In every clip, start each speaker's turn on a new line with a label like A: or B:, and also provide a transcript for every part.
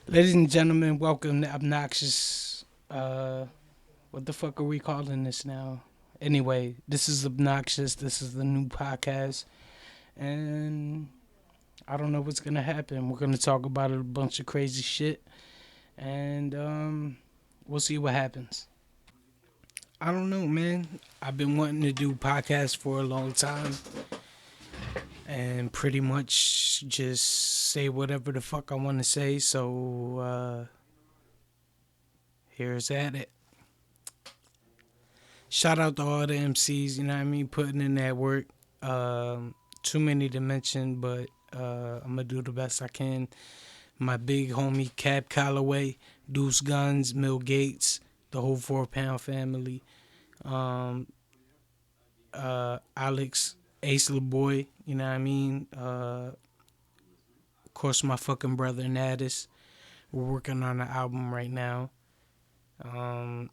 A: Ladies and gentlemen, welcome to Obnoxus. What the fuck are we calling this now? Anyway, this is Obnoxus. This is the new podcast. And I don't know what's going to happen. We're going to talk about a bunch of crazy shit. And we'll see what happens. I don't know, man. I've been wanting to do podcasts for a long time. And pretty much just say whatever the fuck I want to say. So, here's at it. Shout out to all the MCs, you know what I mean, putting in that work. Too many to mention, but I'm going to do the best I can. My big homie, Cap Calloway, Deuce Guns, Mill Gates, the whole 4 Pound family. Alex, Ace LaBoy, you know what I mean? Of course, my fucking brother, Naddis. We're working on an album right now. I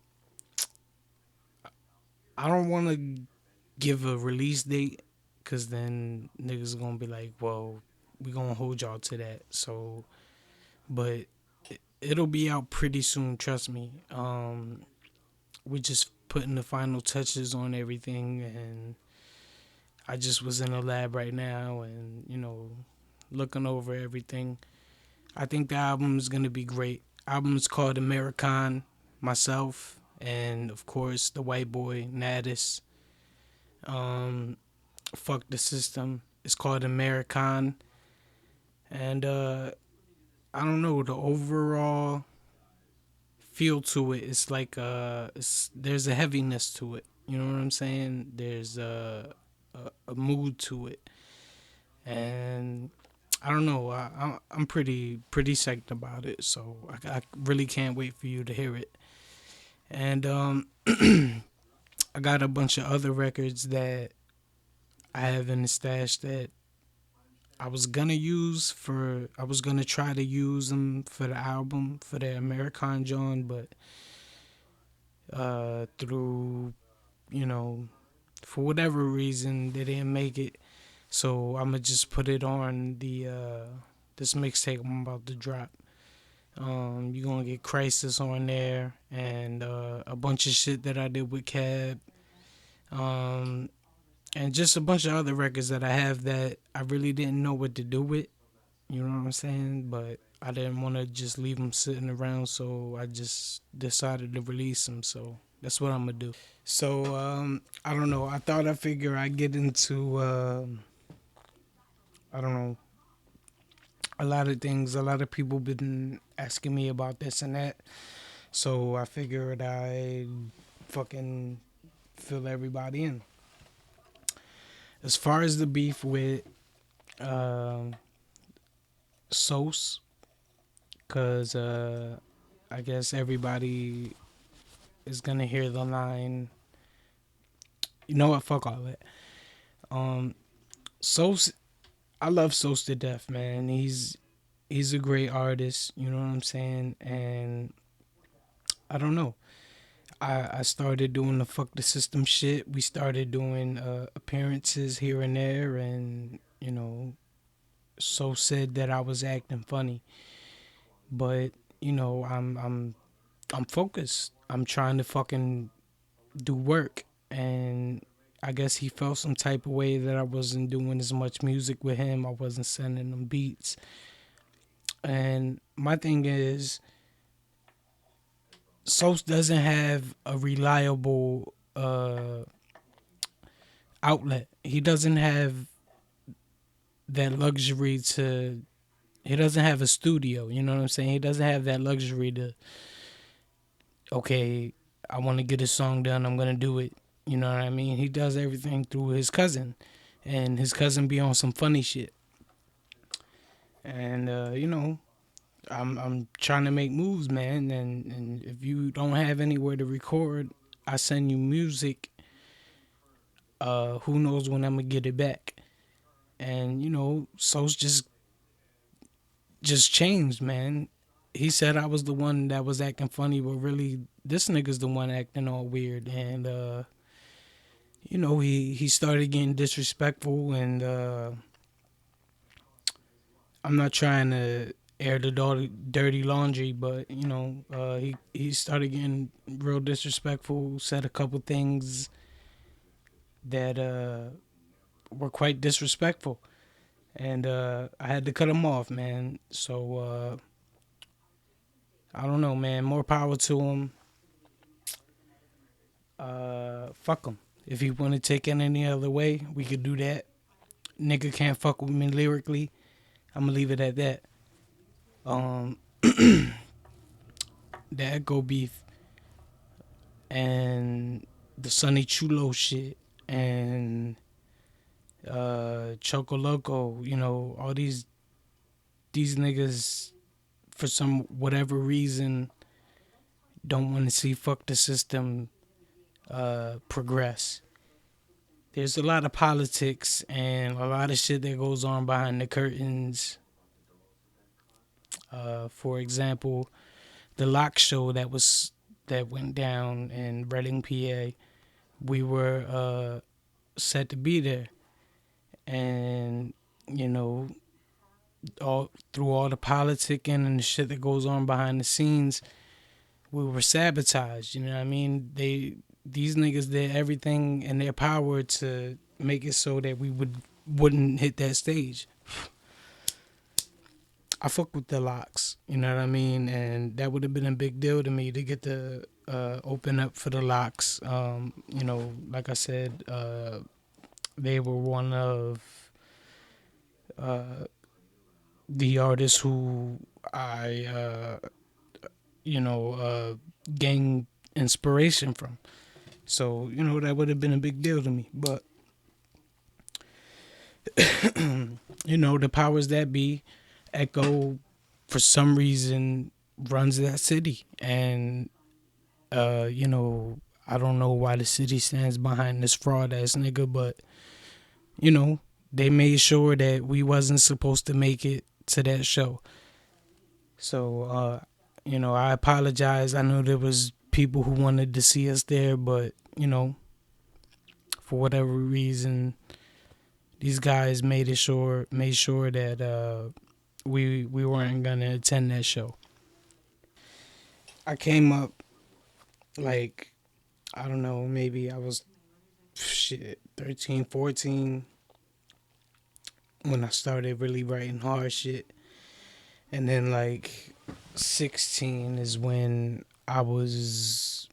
A: don't want to give a release date because then niggas are going to be like, well, we going to hold y'all to that. So, but it'll be out pretty soon, trust me. We're just putting the final touches on everything, and I just was in the lab right now and, looking over everything. I think the album is going to be great. Album is called American, myself, and of course the white boy Naddis. Fuck the system. It's called American, and I don't know, the overall feel to it. It's like there's a heaviness to it. You know what I'm saying? There's a mood to it, and I don't know. I'm pretty psyched about it. So I really can't wait for you to hear it. And I got a bunch of other records that I have in the stash that I was gonna try to use them for the album, for the American John, but through, for whatever reason, they didn't make it. So I'm gonna just put it on the this mixtape I'm about to drop. You're gonna get Crisis on there and a bunch of shit that I did with Cab. And just a bunch of other records that I have that I really didn't know what to do with. You know what I'm saying? But I didn't want to just leave them sitting around, so I just decided to release them. So that's what I'm gonna do. So I don't know. I thought I figure I'd get into I don't know, a lot of things. A lot of people been asking me about this and that. So I figured I'd fucking fill everybody in. As far as the beef with Sauce, because I guess everybody is going to hear the line, you know what, fuck all that. Sauce, I love Sauce to death, man. He's a great artist, you know what I'm saying? And I don't know. I started doing the fuck the system shit. We started doing appearances here and there, and so said that I was acting funny, but I'm focused. I'm trying to fucking do work, and I guess he felt some type of way that I wasn't doing as much music with him. I wasn't sending him beats, and my thing is, Sos doesn't have a reliable outlet. He doesn't have that luxury to. He doesn't have a studio. You know what I'm saying? He doesn't have that luxury to. Okay, I want to get a song done. I'm gonna do it. You know what I mean? He does everything through his cousin, and his cousin be on some funny shit. And I'm trying to make moves, man. And if you don't have anywhere to record, I send you music. Who knows when I'm gonna get it back? And Sos just changed, man. He said I was the one that was acting funny, but really this nigga's the one acting all weird. And he started getting disrespectful, and I'm not trying to air the dirty laundry, but he started getting real disrespectful. Said a couple things that were quite disrespectful, and I had to cut him off, man. So I don't know, man. More power to him. Fuck him. If he want to take it any other way, we could do that. Nigga can't fuck with me lyrically. I'm gonna leave it at that. Um, the Echo beef and the Sonny Chulo shit and Choco Loco. All these niggas for some whatever reason don't want to see fuck the system progress. There's a lot of politics and a lot of shit that goes on behind the curtains. For example, the Lock show that went down in Reading, PA. We were set to be there, and you know, all through all the politicking and the shit that goes on behind the scenes, we were sabotaged. You know what I mean? These niggas did everything in their power to make it so that we wouldn't hit that stage. I fuck with the Locks, you know what I mean, and that would have been a big deal to me to get to open up for the Locks. Like I said, they were one of uh, the artists who I, gained inspiration from. So that would have been a big deal to me. But the powers that be, Echo, for some reason runs that city, and I don't know why the city stands behind this fraud ass nigga, but they made sure that we wasn't supposed to make it to that show. So I apologize. I know there was people who wanted to see us there, but for whatever reason, these guys made sure that we weren't gonna attend that show. I came up like, I don't know, maybe I was 13, 14 when I started really writing hard shit. And then like 16 is when I was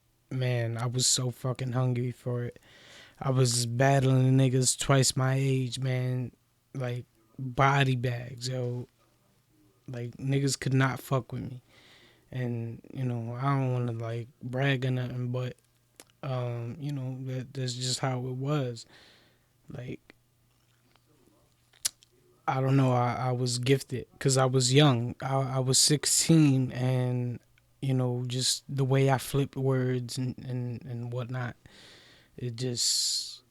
A: so fucking hungry for it. I was battling niggas twice my age, man. Like body bags, yo. Like niggas could not fuck with me. And, I don't want to like brag or nothing, but that's just how it was. Like, I don't know, I was gifted because I was young. I was 16, and just the way I flipped words and whatnot, it just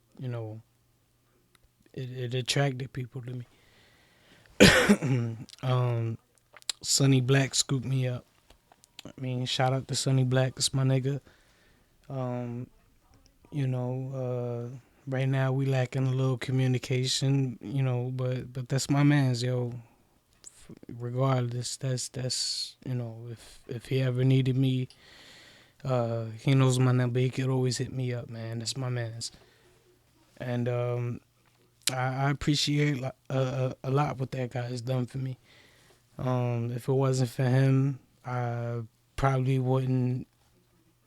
A: it attracted people to me. Sonny Black scooped me up. I mean, shout out to Sonny Black, that's my nigga. Um, right now we lacking a little communication, but that's my man's, yo. Regardless, that's if he ever needed me, he knows my number. He could always hit me up, man. That's my man's, and I appreciate a lot what that guy has done for me. If it wasn't for him, I probably wouldn't,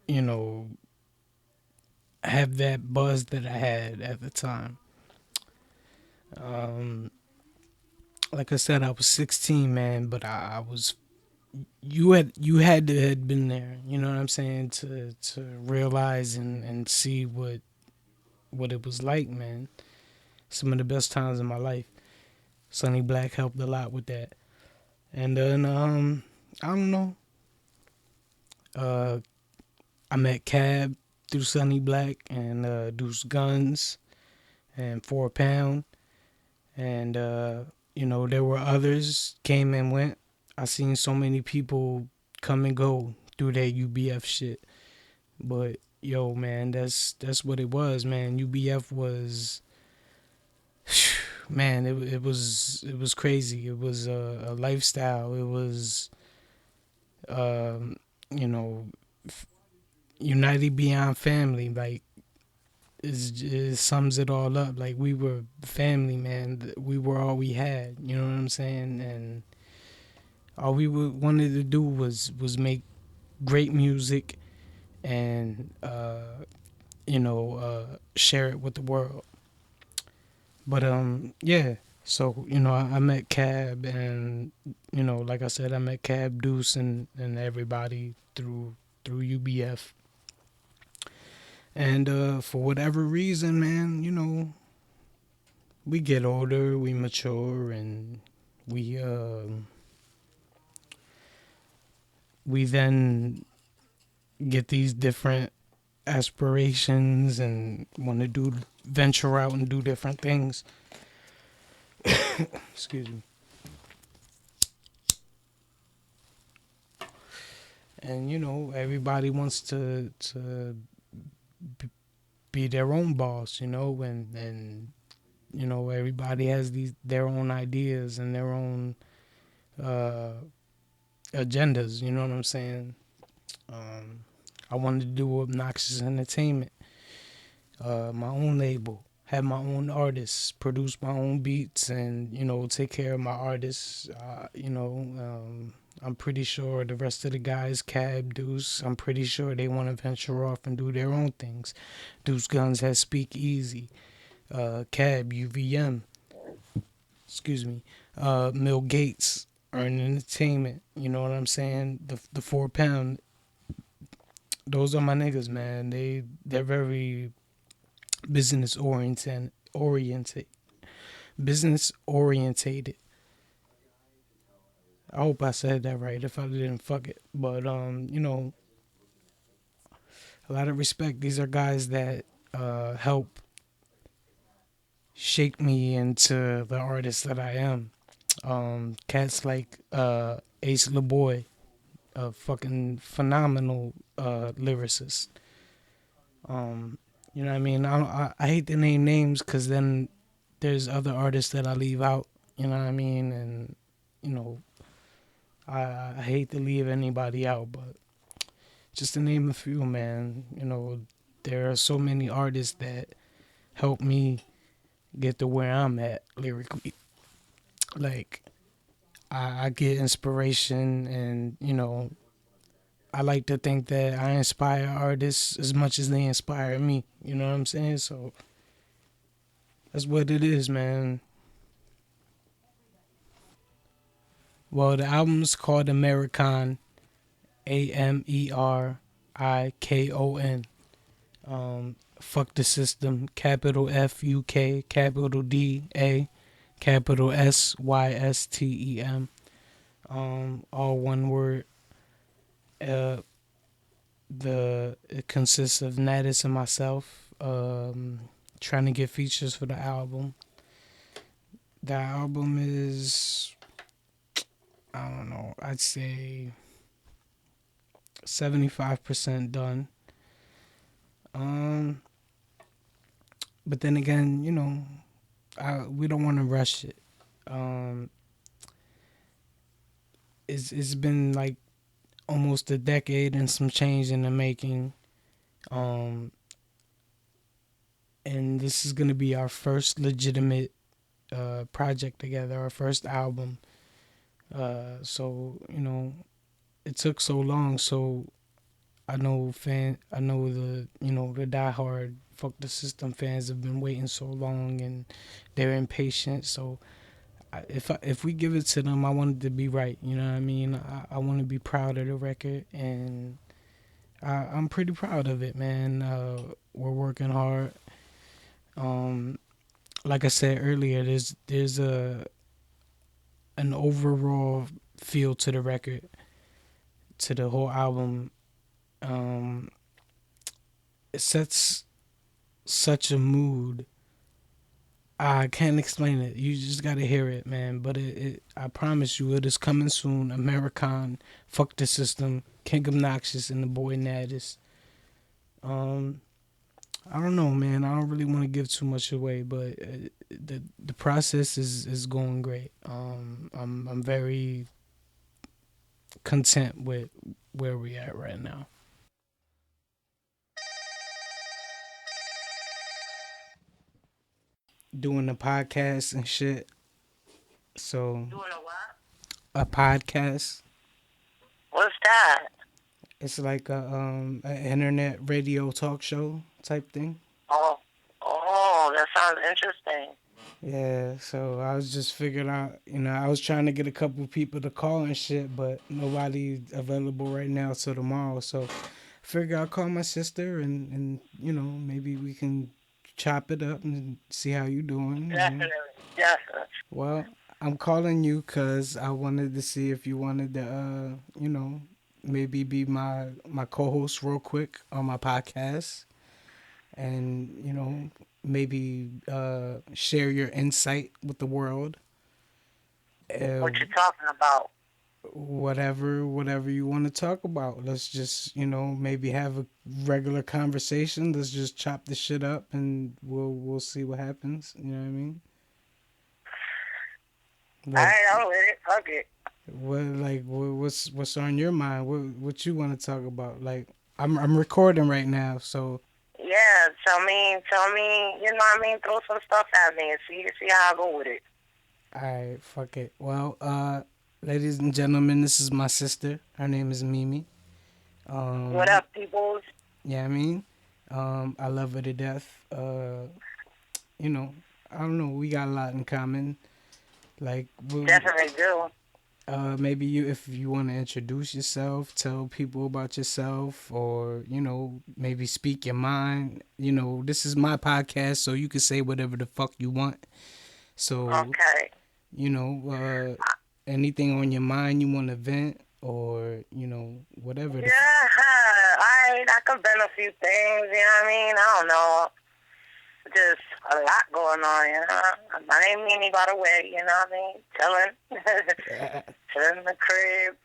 A: you know, have that buzz that I had at the time. Um, like I said, I was 16, man, but I was. You had to have been there. You know what I'm saying, to realize and see what it was like, man. Some of the best times in my life. Sonny Black helped a lot with that. And then I don't know. Uh, I met Cab through Sonny Black and Deuce Guns and 4 Pound, and there were others came and went. I seen so many people come and go through that UBF shit, but yo, man, that's what it was, man. UBF was, man, it was crazy. It was a lifestyle. It was, um, you know, united beyond family. Like it sums it all up. Like we were family, man. We were all we had. You know what I'm saying? And all we wanted to do was make great music and share it with the world. But yeah. So I met Cab, and like I said, I met Cab, Deuce, and everybody through UBF. And for whatever reason, man, we get older, we mature, and we then get these different aspirations and want to do venture out and do different things. Excuse me. And everybody wants to be their own boss, and everybody has their own ideas and their own uh, agendas. You know what I'm saying? Um, I wanted to do Obnoxus Entertainment, my own label, have my own artists, produce my own beats, and take care of my artists. I'm pretty sure the rest of the guys, Cab, Deuce, I'm pretty sure they want to venture off and do their own things. Deuce Guns has Speak Easy, Cab, UVM, excuse me, Mill Gates, Earn Entertainment. You know what I'm saying? The 4 pound. Those are my niggas, man. They're very business oriented, business orientated. I hope I said that right. If I didn't, fuck it. But a lot of respect. These are guys that help shape me into the artist that I am. Cats like Ace LaBoy, a fucking phenomenal lyricist. Um, you know what I mean? I hate to name names because then there's other artists that I leave out. You know what I mean? And you know, I hate to leave anybody out, but just to name a few, man. There are so many artists that help me get to where I'm at lyrically. Like I get inspiration, and I like to think that I inspire artists as much as they inspire me. You know what I'm saying? So that's what it is, man. Well, the album's called American, Amerikon. Fuck the system. Capital FUK, capital DA, capital SYSTEM. All one word. Uh, it consists of Natus and myself. Trying to get features for the album. The album is, I don't know, I'd say 75% done. Um, but then again, we don't want to rush it. Um, it's been like almost a decade and some change in the making. Um, and this is gonna be our first legitimate project together, our first album. So it took so long. So I know the diehard fuck the system fans have been waiting so long, and they're impatient. So if we give it to them, I want it to be right. You know what I mean? I want to be proud of the record, and I'm pretty proud of it, man. We're working hard. Um, like I said earlier, there's an overall feel to the record, to the whole album. Um, it sets such a mood. I can't explain it. You just gotta hear it, man. But I promise you, it is coming soon. American, fuck the system, King Obnoxus, and the boy Natus. Um, I don't know, man. I don't really want to give too much away, but the process is going great. I'm very content with where we at right now. Doing the podcast and shit. So
B: Doing a what?
A: a podcast.
B: What's that?
A: It's like a internet radio talk show type thing.
B: Oh, oh, that sounds interesting.
A: Yeah, so I was just figuring out, I was trying to get a couple people to call and shit, but nobody available right now till tomorrow. So figure I'll call my sister and maybe we can chop it up and see how you doing.
B: Definitely, definitely.
A: Well, I'm calling you because I wanted to see if you wanted to, maybe be my co-host real quick on my podcast, and maybe share your insight with the world. Uh,
B: What you talking about?
A: whatever you want to talk about. Let's just maybe have a regular conversation. Let's just chop the shit up and we'll see what happens. You know what I mean?
B: All
A: Like
B: right, I'm with it. Fuck it.
A: what's on your mind? What you want to talk about? Like I'm recording right now, so
B: Yeah, tell me, you know what I mean? Throw some stuff at me and see how I go with it.
A: all right, fuck it. Well, ladies and gentlemen, this is my sister. Her name is Mimi.
B: What
A: Um,
B: up, peoples?
A: yeah, I mean, I love her to death. You know, I don't know. We got a lot in common. Like,
B: Definitely do.
A: maybe if you want to introduce yourself, tell people about yourself, or maybe speak your mind. This is my podcast, so you can say whatever the fuck you want. So,
B: Okay.
A: you know, anything on your mind you want to vent, or whatever the.
B: Yeah, I could bend a few things, you know what I mean? I don't know. Just a lot going on, you know. My name Mimi, by the way, you know what I mean? Chilling. Chilling in the crib.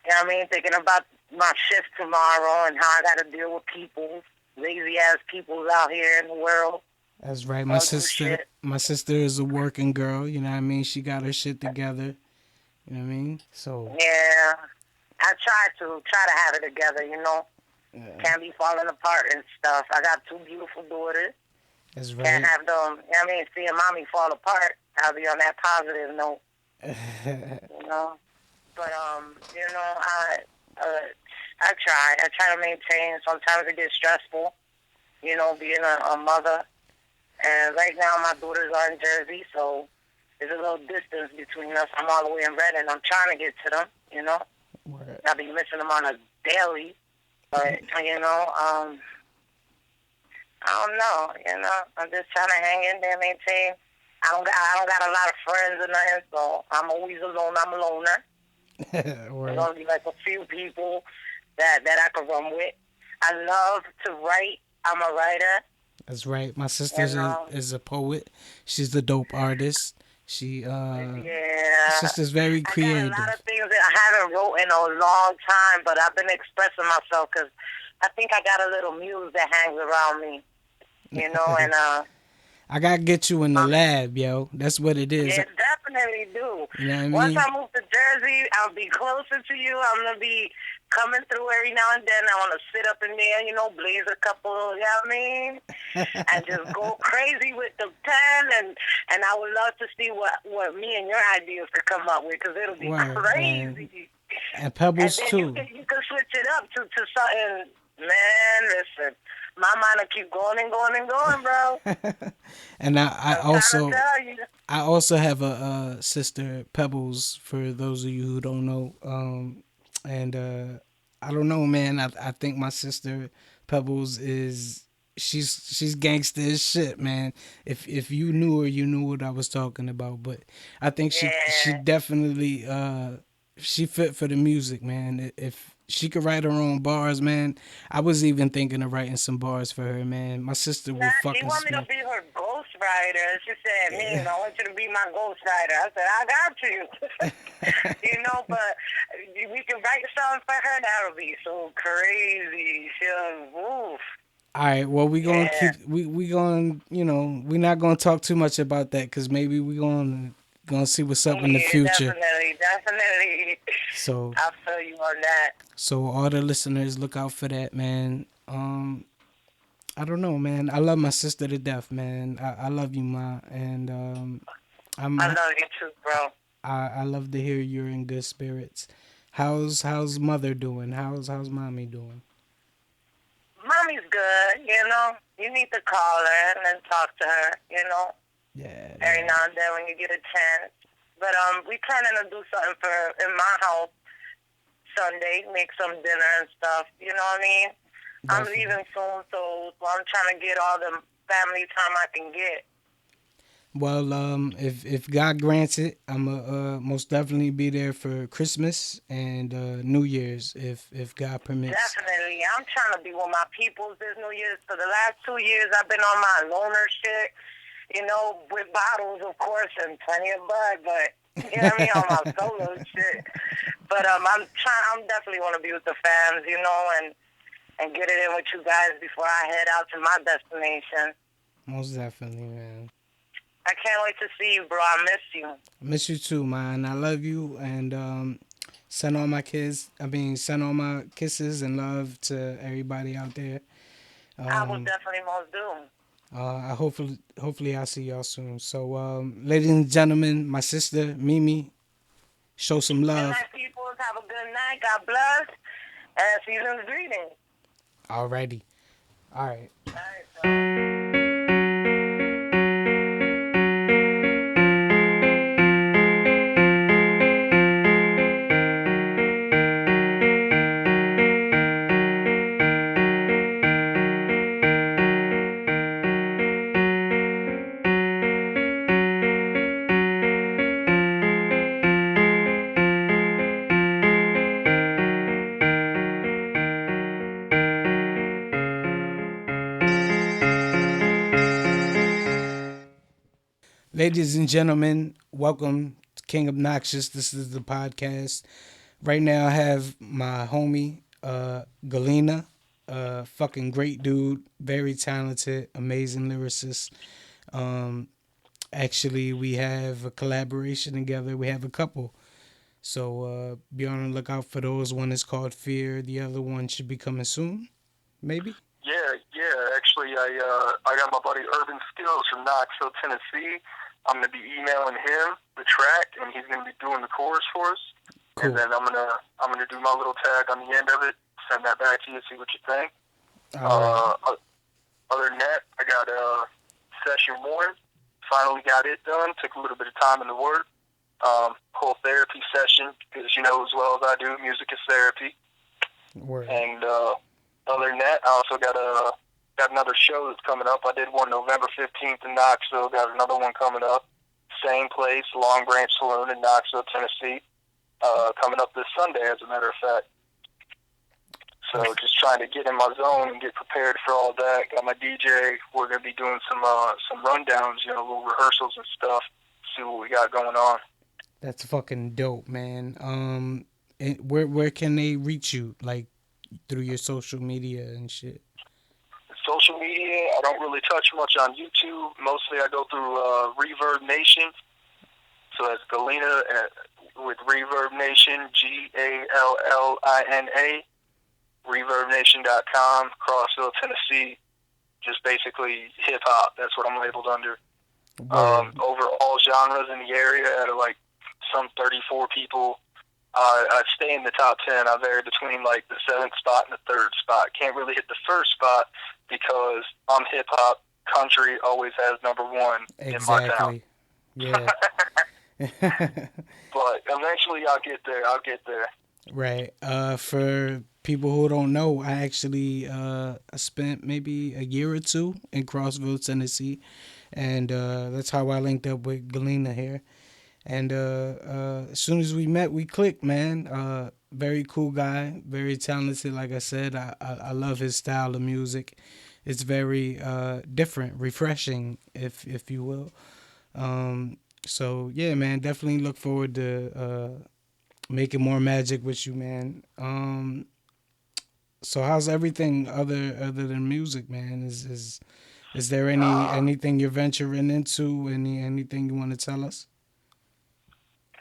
B: You know what I mean? Thinking about my shift tomorrow and how I got to deal with people, lazy ass people out here in the world.
A: That's right. My
B: Don't do
A: sister,
B: shit.
A: my sister is a working girl. You know what I mean? She got her shit together. You know what I mean? So,
B: Yeah. I try to have it together, you know.
A: yeah,
B: Can't be falling apart and stuff. I got two beautiful daughters.
A: that's
B: Can't
A: right.
B: have them, you know what I mean, seeing mommy fall apart. I'll be on that positive note, you know. But uh, I try. I try to maintain. Sometimes it gets stressful, you know, being a mother. And right now my daughters are in Jersey, so there's a little distance between us. I'm all the way in Redden. I'm trying to get to them, you know.
A: Word.
B: I'll be missing them on a daily, but I don't know. You know, I'm just trying to hang in there, maintain. I don't got a lot of friends or nothing, so I'm always alone. I'm a loner. There's
A: Word.
B: only like a few people that I can run with. I love to write. I'm a writer,
A: That's right. My sister
B: you know.
A: is a poet. She's a dope artist. She
B: Yeah,
A: sister's very
B: I got a lot
A: creative.
B: of things that I haven't wrote in a long time, but I've been expressing myself because I think I got a little muse that hangs around me, you know, and
A: I gotta get you in the
B: um,
A: lab, yo. That's what it is.
B: yeah, definitely do.
A: You know what I
B: Once
A: mean?
B: I move to Jersey, I'll be closer to you. I'm gonna be coming through every now and then. I want to sit up in there, you know, blaze a couple, you know what I mean, and just go crazy with the pen. And I would love to see what me and your ideas could come up with because it'll be
A: Word.
B: crazy.
A: And
B: And
A: Pebbles
B: then
A: too.
B: you can switch it up to something. Man, listen, my mind will keep going and going and going, bro.
A: And I
B: I'm trying to
A: also
B: tell you.
A: I also have a sister, Pebbles, for those of you who don't know. And I don't know, man. I think my sister Pebbles is she's gangster as shit, man. If you knew her, you knew what I was talking about. But I think she
B: Yeah.
A: definitely she fit for the music, man. If she could write her own bars, man. I was even thinking of writing some bars for her, man. My sister will
B: Nah, she
A: fucking
B: want me to
A: smack.
B: be her ghostwriter. She said, "Man, I want you to be my ghostwriter." I said, "I got you." You know, but we can write something for her. That would be so crazy. She'll move.
A: All right. Well, we gonna
B: Yeah.
A: keep we gonna we're not gonna talk too much about that because maybe we gonna see what's up in the
B: Yeah,
A: future.
B: definitely.
A: So
B: I feel you on that.
A: so all the listeners look out for that, man. I don't know, man. I love my sister to death, man. I love you, ma, and I'm
B: I love you too, bro.
A: I love to hear you're in good spirits. How's mother doing? How's mommy doing?
B: Mommy's good, you know. You need to call her and talk to her, you know,
A: Yeah,
B: every
A: yeah.
B: now and then when you get a chance. But we planning to do something for in my house Sunday, make some dinner and stuff. You know what I mean? I'm
A: Definitely.
B: leaving soon, so I'm trying to get all the family time I can get.
A: Well, if God grants it, I'm most definitely be there for Christmas and New Year's if God permits.
B: Definitely. I'm trying to be with my peoples this New Year's. For the last 2 years, I've been on my loner shit, you know, with bottles, of course, and plenty of bud, but, you know what I mean, on my solo shit. But I'm definitely want to be with the fans, you know, and get it in with you guys before I head out to my destination.
A: Most definitely, man.
B: I can't wait to see you, bro. I miss you.
A: I miss you too, man. I love you, and send all my kids. I mean, send all my kisses and love to everybody out there.
B: I will
A: Um,
B: definitely most do.
A: I hopefully I'll see y'all soon. So, ladies and gentlemen, my sister Mimi, show some
B: Good
A: love.
B: night, people. Have a good night. God bless. And season's greetings.
A: Alrighty, all right.
B: All right, bro.
A: Ladies and gentlemen, welcome to King Obnoxus. This is the podcast. Right now, I have my homie, GALLINA, fucking great dude, very talented, amazing lyricist. Um, Actually, we have a collaboration together. We have a couple. So be on the lookout for those. One is called Fear. The other one should be coming soon, maybe.
C: Yeah. Actually, I got my buddy Urban Skills from Knoxville, Tennessee. I'm gonna be emailing him the track, and he's gonna be doing the chorus for us. And
A: Cool.
C: then I'm gonna do my little tag on the end of it. Send that back to you. See what you think.
A: All right.
C: Other than that, I got session one. Finally got it done. Took a little bit of time in the work. Whole therapy session, because you know as well as I do, music is therapy.
A: Word.
C: And other than that, I also got another show that's coming up. I did one November 15th in Knoxville. Got another one coming up. Same place, Long Branch Saloon in Knoxville, Tennessee. Coming up this Sunday, as a matter of fact. So just trying to get in my zone and get prepared for all that. Got my DJ. We're gonna be doing some rundowns, you know, little rehearsals and stuff. See what we got going on.
A: That's fucking dope, man. Where can they reach you? Like through your social media and shit.
C: Social media, I don't really touch much on YouTube. Mostly I go through Reverb Nation. So that's GALLINA with Reverb Nation, GALLINA, ReverbNation.com, Crossville, Tennessee. Just basically hip hop. That's what I'm labeled under. Over all genres in the area, out of like some 34 people, I stay in the top 10. I vary between like the 7th spot and the 3rd spot. Can't really hit the 1st spot because I'm hip hop. Country always has number 1 in my town.
A: Yeah.
C: But eventually I'll get there.
A: Right. For people who don't know, I actually I spent maybe a year or two in Crossville, Tennessee, and that's how I linked up with GALLINA here. And as soon as we met, we clicked, man. Very cool guy, very talented. Like I said, I love his style of music. It's very different, refreshing, if you will. So yeah, man, definitely look forward to making more magic with you, man. So how's everything other than music, man? Is there
C: Uh,
A: anything you're venturing into? Anything you want to tell us?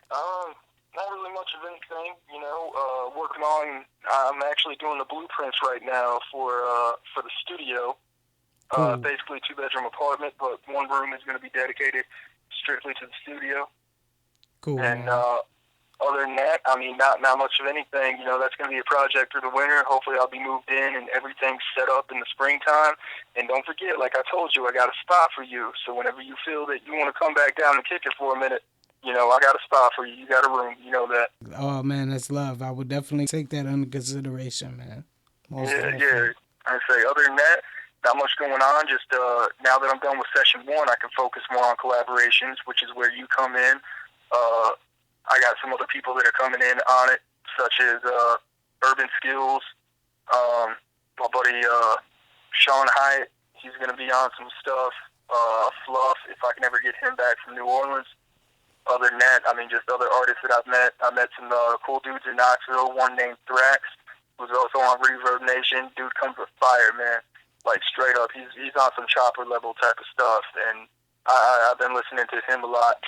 C: um, not really much of anything, working on, I'm actually doing the blueprints right now for the studio.
A: Cool,
C: Basically 2-bedroom apartment, but one room is going to be dedicated strictly to the studio.
A: cool,
C: And,
A: man.
C: other than that, I mean, not much of anything. That's going to be a project through the winter. Hopefully, I'll be moved in and everything's set up in the springtime. And don't forget, like I told you, I got a spot for you. So whenever you feel that you want to come back down and kick it for a minute, I got a spot for you. You got a room. You know that.
A: Oh man, that's love. I would definitely take that under consideration, man. Most
C: Yeah, yeah.
A: definitely.
C: I say, other than that, not much going on. Just now that I'm done with session one, I can focus more on collaborations, which is where you come in. Uh, I got some other people that are coming in on it, such as Urban Skills. My buddy Sean Hyatt, he's going to be on some stuff. Fluff, if I can ever get him back from New Orleans. Other than that, I mean, just other artists that I've met. I met some cool dudes in Knoxville. One named Thrax, who's also on Reverb Nation. Dude comes with fire, man. Like straight up, he's on some chopper level type of stuff, and I've been listening to him a lot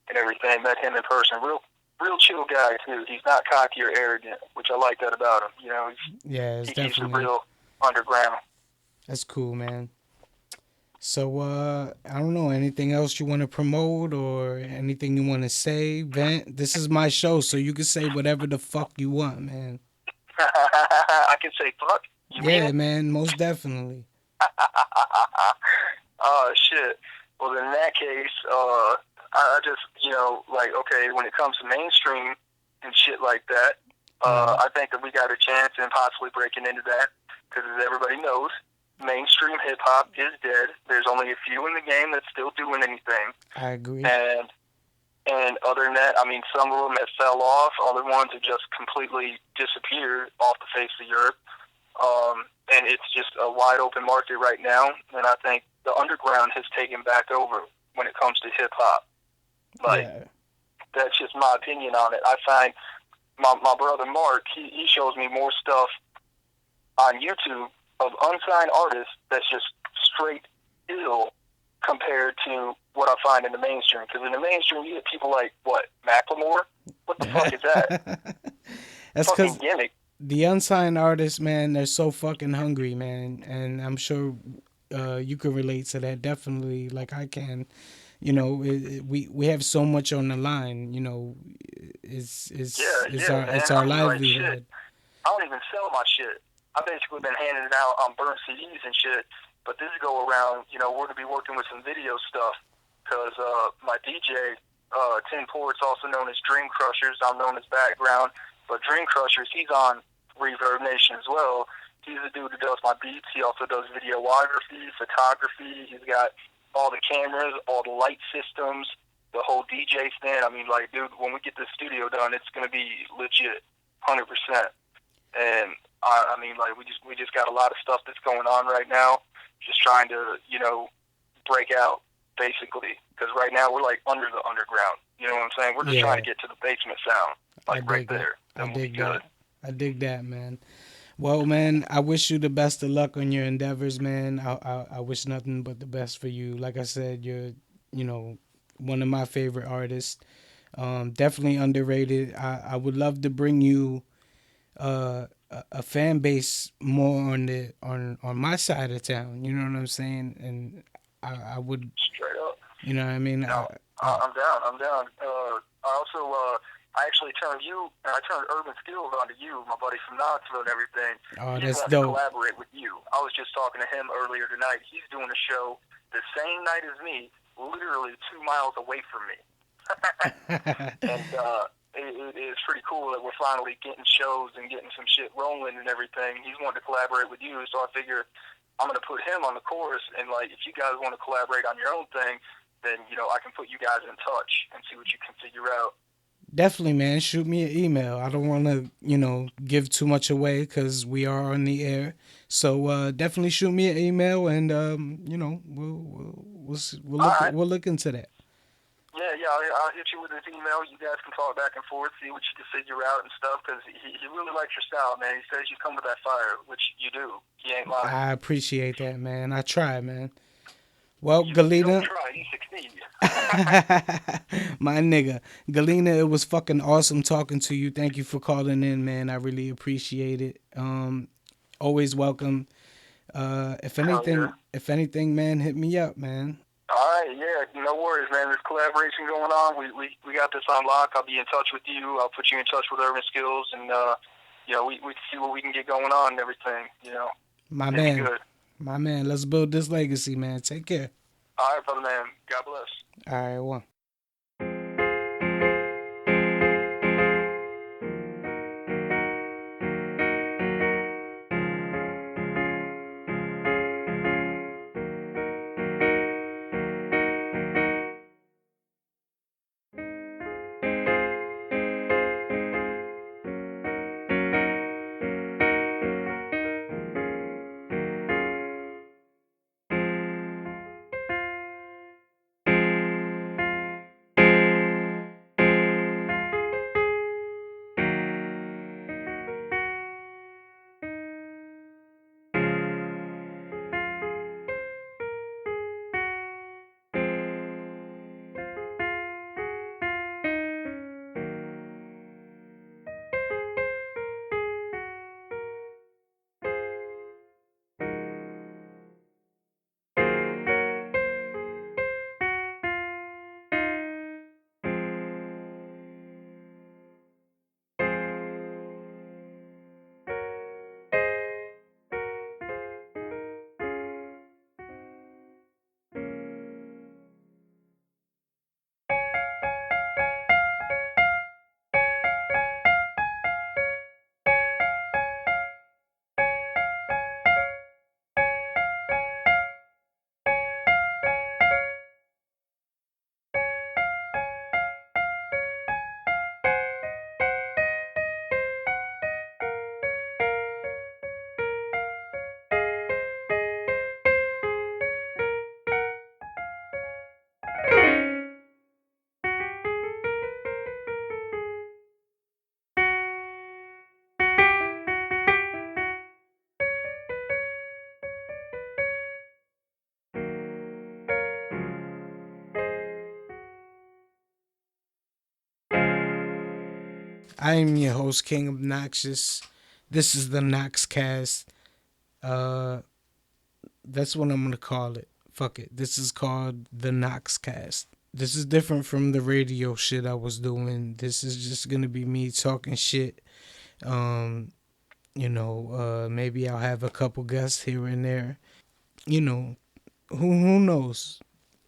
C: and everything. Met him in person. Real chill guy too. He's not cocky or arrogant, which I like that about him.
A: Yeah, it's
C: He keeps it
A: definitely
C: real underground.
A: that's cool, man. So I don't know, anything else you want to promote or anything you want to say, vent? This is my show, so you can say whatever the fuck you want, man.
C: I can say fuck. You mean
A: Yeah,
C: it?
A: man, most definitely.
C: Oh shit. Well, in that case, I just like okay, when it comes to mainstream and shit like that,
A: Right.
C: I think that we got a chance in possibly breaking into that because as everybody knows, mainstream hip hop is dead. There's only a few in the game that's still doing anything,
A: I agree.
C: and other than that, I mean, some of them have fell off. Other ones have just completely disappeared off the face of the earth. And it's just a wide open market right now. And I think the underground has taken back over when it comes to hip hop. Like,
A: Yeah.
C: that's just my opinion on it. I find my brother Mark, he shows me more stuff on YouTube of unsigned artists that's just straight ill compared to what I find in the mainstream. Because in the mainstream, you get people like, what, Macklemore? What the fuck is that?
A: That's
C: Fucking
A: because
C: gimmick.
A: the unsigned artists, man, they're so fucking hungry, man, and I'm sure you can relate to that. Definitely, like I can. We have so much on the line.
C: Yeah, man.
A: it's
C: I
A: our
C: mean, like, shit.
A: livelihood.
C: I don't even sell my shit. I've basically been handing it out on burnt CDs and shit. But this go around, we're going to be working with some video stuff. Because my DJ, Tim Ports, also known as Dream Crushers, I'm known as Background. But Dream Crushers, he's on Reverb Nation as well. He's the dude who does my beats. He also does videography, photography. He's got all the cameras, all the light systems, the whole DJ stand. I mean, like, dude, when we get this studio done, it's going to be legit, 100%. And I mean, like, we just got a lot of stuff that's going on right now. Just trying to, break out, basically. Because right now we're like under the underground. You know what I'm saying? We're just trying
A: Yeah,
C: to get to the basement sound,
A: I
C: like right
A: dig it.
C: there.
A: I
C: Then we'll be
A: dig
C: good.
A: that. I dig that, man. Well, man, I wish you the best of luck on your endeavors, man. I wish nothing but the best for you. Like I said, you're, you know, one of my favorite artists. Definitely underrated. I would love to bring you a fan base more on my side of town. You know what I'm saying? And I would,
C: Straight up.
A: you know what I mean?
C: No, I'm down. I'm down. I also, I actually turned Urban Skills onto you, my buddy from Knoxville and everything.
A: Oh,
C: He's
A: that's
C: wanting to
A: dope.
C: collaborate with you. I was just talking to him earlier tonight. He's doing a show the same night as me, literally 2 miles away from me. And it is pretty cool that we're finally getting shows and getting some shit rolling and everything. He's wanting to collaborate with you, so I figure I'm going to put him on the chorus. And, like, if you guys want to collaborate on your own thing, then, I can put you guys in touch and see what you can figure out.
A: Definitely, man. Shoot me an email. I don't want to, give too much away because we are on the air. So definitely shoot me an email, and we'll
C: All right.
A: look into that.
C: Yeah, yeah, I'll hit you with his email. You guys can talk back and forth, see what you can figure out and stuff, because he really likes your style, man. He says you come with that fire, which you do. He ain't lying.
A: I appreciate that, man. I try, man. Well,
C: You don't
A: Galina,
C: try, you succeed.
A: my nigga, Galina, it was fucking awesome talking to you. Thank you for calling in, man. I really appreciate it. Always welcome.
C: Hell yeah.
A: If anything, man, hit me up, man.
C: All right, yeah, no worries, man. There's collaboration going on. We got this on lock. I'll be in touch with you. I'll put you in touch with Urban Skills, and we can see what we can get going on and everything.
A: My
C: It'd
A: man,
C: be good.
A: my man. Let's build this legacy, man. Take care.
C: All right, brother, man. God bless.
A: All right, one. I am your host, King Obnoxus. This is the Noxcast. Uh, that's what I'm gonna call it. Fuck it. This is called the Noxcast. This is different from the radio shit I was doing. This is just gonna be me talking shit. Um, maybe I'll have a couple guests here and there. You know, who knows?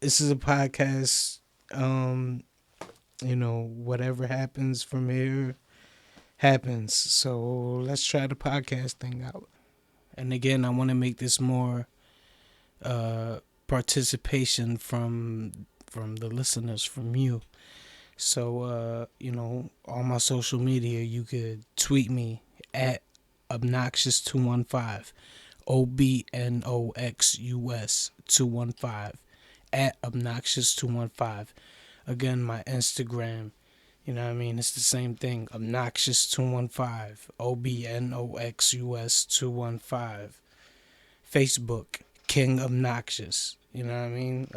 A: This is a podcast. Whatever happens from here happens. So let's try the podcast thing out. And again, I want to make this more participation from the listeners, from you. So on my social media, you could tweet me at Obnoxus215, Obnoxus 215, at Obnoxus215. Again, my Instagram. You know what I mean? It's the same thing. Obnoxus215. Obnoxus215. Facebook. King Obnoxus. You know what I mean?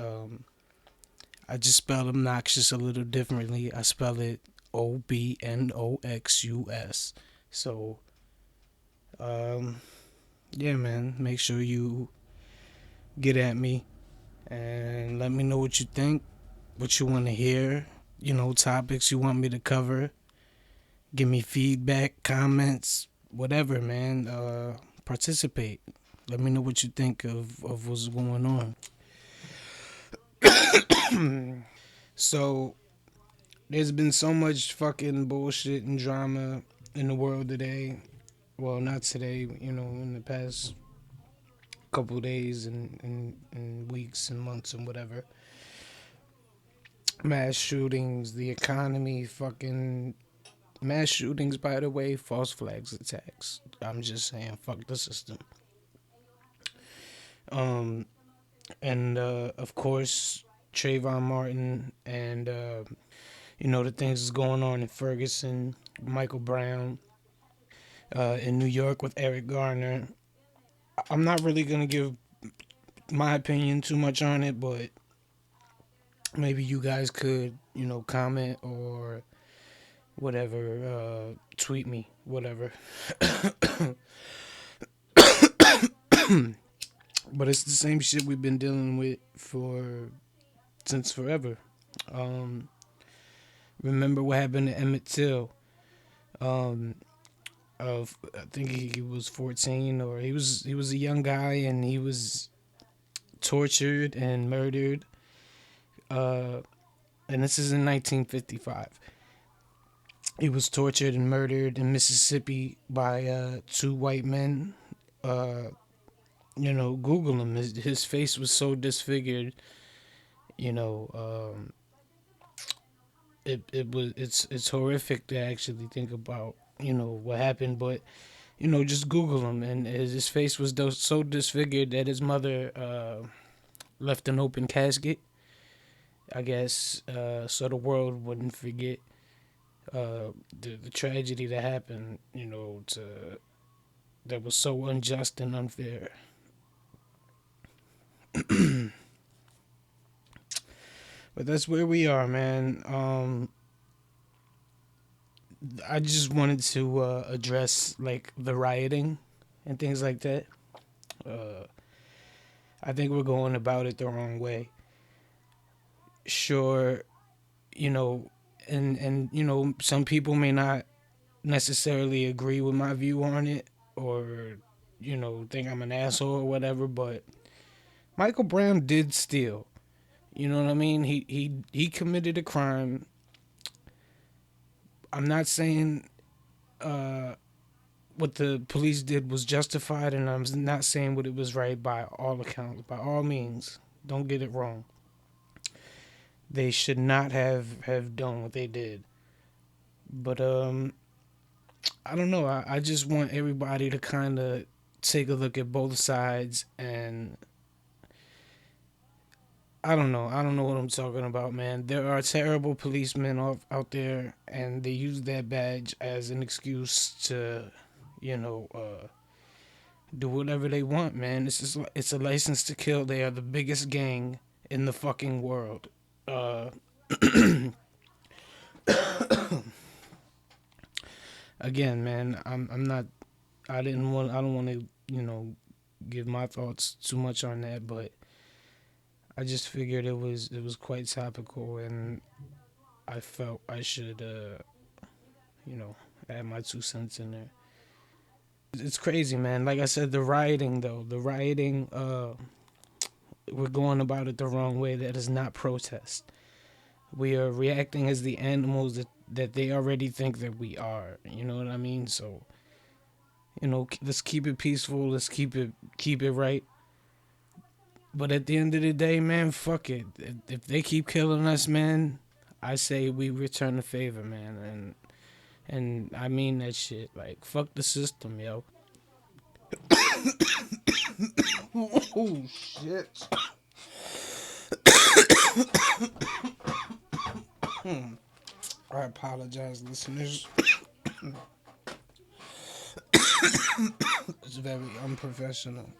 A: I just spelled obnoxious a little differently. I spell it Obnoxus. So, yeah, man. Make sure you get at me and let me know what you think, what you want to hear, topics you want me to cover. Give me feedback, comments, whatever, man. Participate. Let me know what you think of what's going on. So, there's been so much fucking bullshit and drama in the world today. Well, not today, in the past couple days and weeks and months and whatever. Mass shootings, the economy, fucking mass shootings, by the way, false flags attacks. I'm just saying, fuck the system. And of course, Trayvon Martin and the things that's going on in Ferguson, Michael Brown, in New York with Eric Garner. I'm not really gonna give my opinion too much on it, but maybe you guys could, comment or whatever, tweet me, whatever. But it's the same shit we've been dealing with since forever. Um, Remember what happened to Emmett Till? Um, I think he was 14, or he was a young guy, and he was tortured and murdered. Uh, and this is in 1955. He was tortured and murdered in Mississippi by two white men. Uh, Google him. His face was so disfigured. You know, it's horrific to actually think about. What happened, but just Google him, and his face was so disfigured that his mother left an open casket, I guess, so the world wouldn't forget the tragedy that happened. That was so unjust and unfair. But that's where we are, man. I just wanted to address like the rioting and things like that. Uh, I think we're going about it the wrong way. Sure, you know, and some people may not necessarily agree with my view on it, or think I'm an asshole or whatever. But Michael Brown did steal. You know what I mean? He committed a crime. I'm not saying what the police did was justified, and I'm not saying what it was right by all accounts. By all means, don't get it wrong. They should not have done what they did. But I don't know. I just want everybody to kind of take a look at both sides, and I don't know. I don't know what I'm talking about, man. There are terrible policemen out there, and they use that badge as an excuse to, you know, do whatever they want, man. It's a license to kill. They are the biggest gang in the fucking world. Uh, Again, man, I'm not. I didn't want. I don't want to, give my thoughts too much on that, but I just figured it was quite topical, and I felt I should, you know, add my 2 cents in there. It's crazy, man. Like I said, the rioting, though, we're going about it the wrong way. That is not protest. We are reacting as the animals that they already think that we are. You know what I mean? So, let's keep it peaceful. Let's keep it right. But at the end of the day, man, fuck it. If they keep killing us, man, I say we return the favor, man. And I mean that shit. Like, fuck the system, yo. Oh, shit. I apologize, listeners. It's very unprofessional.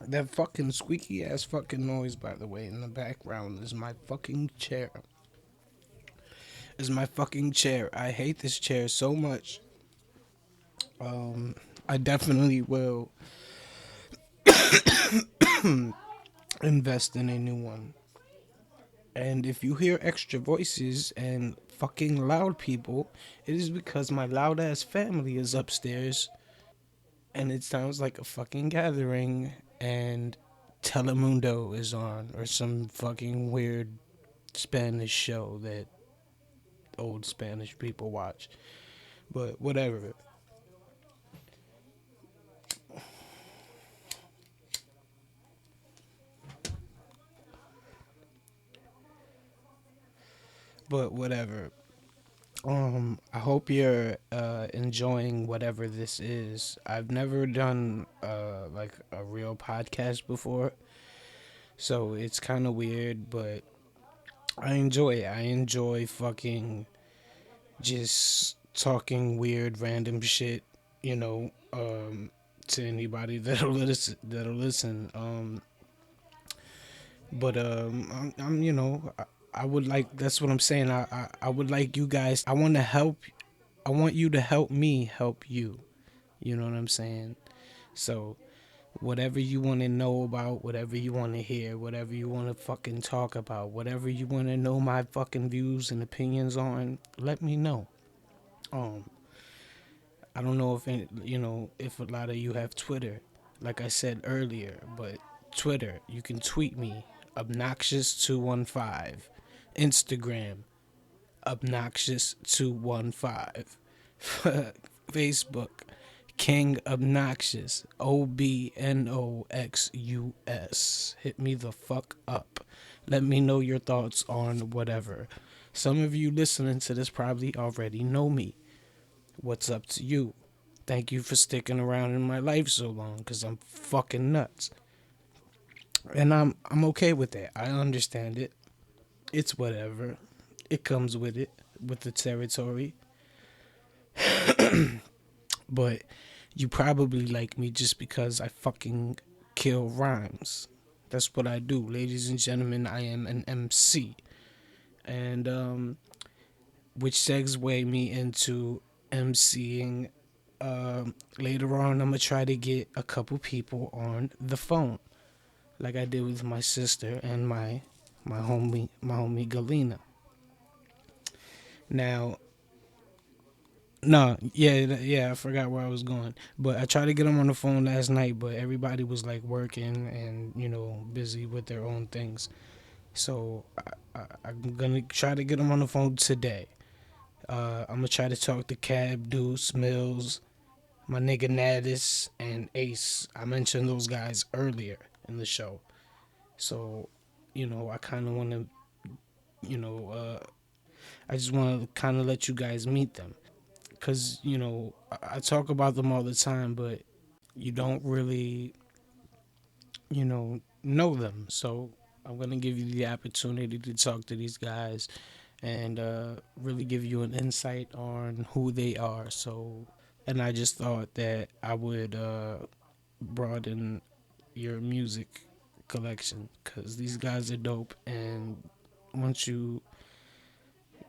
A: That fucking squeaky ass fucking noise, by the way, in the background is my fucking chair. I hate this chair so much. I definitely will invest in a new one. And if you hear extra voices and fucking loud people, it is because my loud ass family is upstairs and it sounds like a fucking gathering, and Telemundo is on, or some fucking weird Spanish show that old Spanish people watch. But whatever. But whatever. I hope you're enjoying whatever this is. I've never done like a real podcast before, So it's kind of weird, but I enjoy it. I enjoy fucking just talking weird, random shit, you know, to anybody that'll listen. But I'm you know, I would like. That's what I'm saying. I would like you guys. I want to help. I want you to help me help you. You know what I'm saying? So whatever you want to know about, whatever you want to hear, whatever you want to fucking talk about, whatever you want to know my fucking views and opinions on, let me know. Um, I don't know if if a lot of you have Twitter, like I said earlier, but Twitter, you can tweet me, Obnoxus215, Instagram, Obnoxus215, Facebook, King Obnoxus, Obnoxus. Hit me the fuck up. Let me know your thoughts on whatever. Some of you listening to this probably already know me. What's up to you? Thank you for sticking around in my life so long, cause I'm fucking nuts. And I'm okay with that. I understand it. It's whatever. It comes with it, with the territory. But you probably like me just because I fucking kill rhymes. That's what I do. Ladies and gentlemen, I am an MC. And which segue me into MCing. Later on, I'm gonna try to get a couple people on the phone, like I did with my sister and my homie GALLINA. Now, no, yeah, I forgot where I was going, but I tried to get them on the phone last night, but everybody was like working and busy with their own things. So I'm gonna try to get them on the phone today. I'm gonna try to talk to Cab, Deuce, Mills, my nigga Natus, and Ace. I mentioned those guys earlier in the show. So, I kind of want to, you know, I just want to kind of let you guys meet them. Because, I talk about them all the time, but you don't really, know them. So I'm going to give you the opportunity to talk to these guys and really give you an insight on who they are. So, and I just thought that I would broaden your music collection because these guys are dope. And once you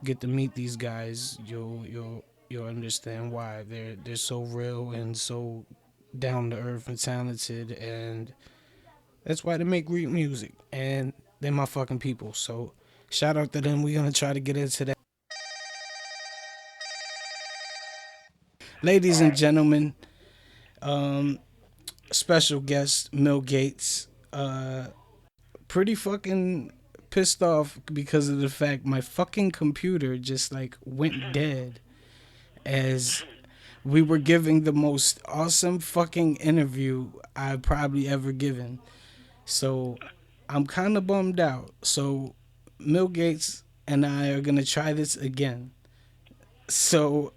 A: get to meet these guys, you'll understand why they're so real and so down to earth and talented, and that's why they make great music. And they're my fucking people. So shout out to them. We're gonna try to get into that. Ladies and gentlemen, um, special guest Mill Gates. Pretty fucking pissed off because of the fact my fucking computer just like went dead as we were giving the most awesome fucking interview I've probably ever given. So I'm kind of bummed out. So Mill Gates and I are gonna try this again. So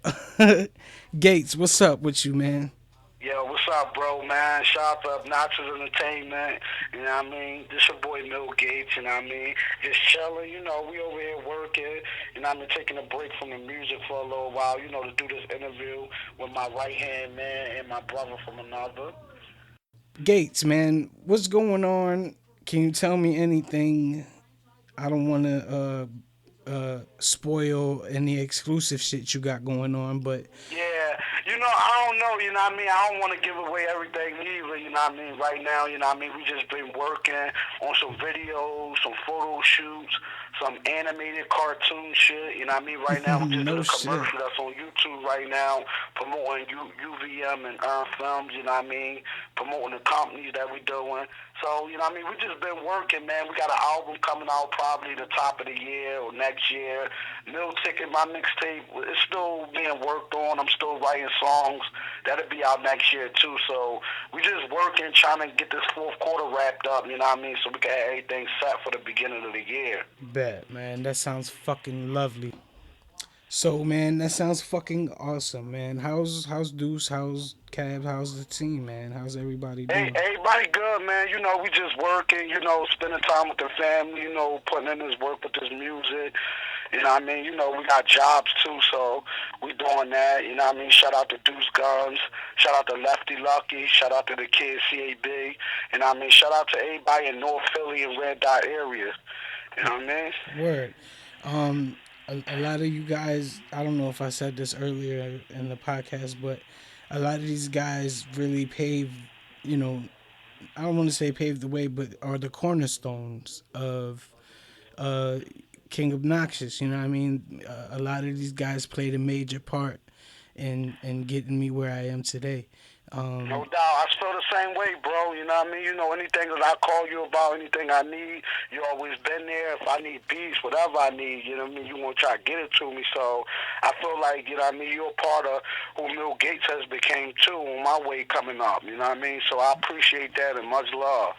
A: Gates, what's up with you, man?
D: Yo, what's up, bro, man? Shout out to Obnoxus Entertainment. You know what I mean? This your boy Mill Gates, you know what I mean? Just chilling, we over here working, you know what I mean? Taking a break from the music for a little while, to do this interview with my right hand man and my brother from another.
A: Gates, man, what's going on? Can you tell me anything? I don't want to spoil any exclusive shit you got going on, but
D: Yeah, I don't know, you know what I mean? I don't want to give away everything either, you know what I mean? Right now, you know what I mean? We just been working on some videos, some photo shoots, some animated cartoon shit, you know what I mean? Right now, we just did
A: no
D: a
A: shit.
D: commercial that's on YouTube right now, promoting UVM and Films, you know what I mean? Promoting the companies that we doing. So, you know what I mean? We just been working, man. We got an album coming out probably the top of the year or next year. Mill Ticket, my mixtape, is still being worked on. I'm still writing songs. That'll be out next year, too. So we just working, trying to get this fourth quarter wrapped up, you know what I mean? So we can have everything set for the beginning of the year.
A: Bet, man. That sounds fucking lovely. So man, that sounds fucking awesome, man. How's Deuce? How's Cab? How's the team, man? How's everybody
D: Hey,
A: doing?
D: everybody good, man. You know, we just working, you know, spending time with the family, you know, putting in this work with this music. You know what I mean? You know, we got jobs too, so we doing that. You know what I mean? Shout out to Deuce Guns. Shout out to Lefty Lucky. Shout out to the kids, CAB. You know what I mean? Shout out to everybody in North Philly and Red Dot area. You know what I mean?
A: Word. A lot of you guys, I don't know if I said this earlier in the podcast, but a lot of these guys really pave, you know, I don't want to say pave the way, but are the cornerstones of uh, King Obnoxus. You know what I mean? A lot of these guys played a major part in getting me where I am today.
D: No
A: Um,
D: doubt. I feel the same way, bro. You know what I mean? You know, anything that I call you about, anything I need, you always been there. If I need beats, whatever I need, you know what I mean? You want to try to get it to me. So I feel like, you know what I mean, you're a part of who Mill Gates has became too on my way coming up. You know what I mean? So I appreciate that and much love.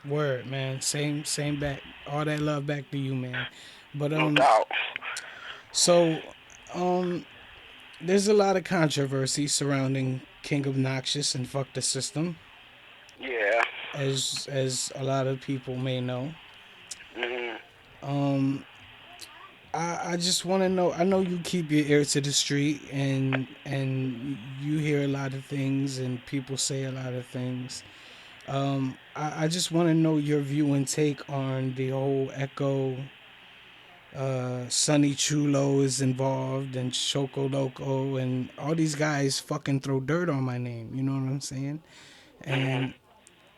A: Word, man. Same back. All that love back to you, man. But
D: No doubt.
A: so um, there's a lot of controversy surrounding King Obnoxious and Fuck the System,
D: Yeah.
A: as a lot of people may know.
D: Mm-hmm.
A: Um, I just want to know. I know you keep your ear to the street, and you hear a lot of things, and people say a lot of things. I just want to know your view and take on the whole Echo. Sonny Chulo is involved, and Choco Loco, and all these guys fucking throw dirt on my name. You know what I'm saying? And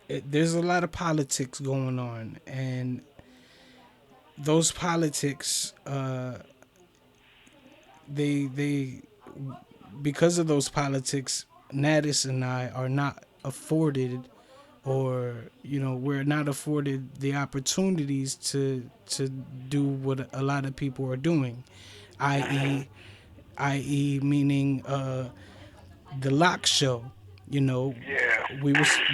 D: Mm-hmm.
A: there's a lot of politics going on, and those politics, they because of those politics, Natus and I are not afforded, or we're not afforded the opportunities to do what a lot of people are doing,
D: Mm-hmm.
A: i.e. i.e. meaning the lock show. You know,
D: Yeah.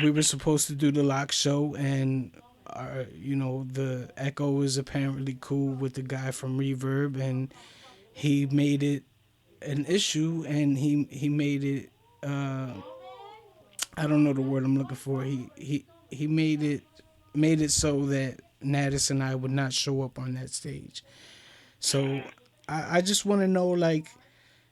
A: we were supposed to do the lock show, and the Echo is apparently cool with the guy from Reverb, and he made it an issue, and he made it. I don't know the word I'm looking for. He made it so that Natus and I would not show up on that stage. So I just want to know, like,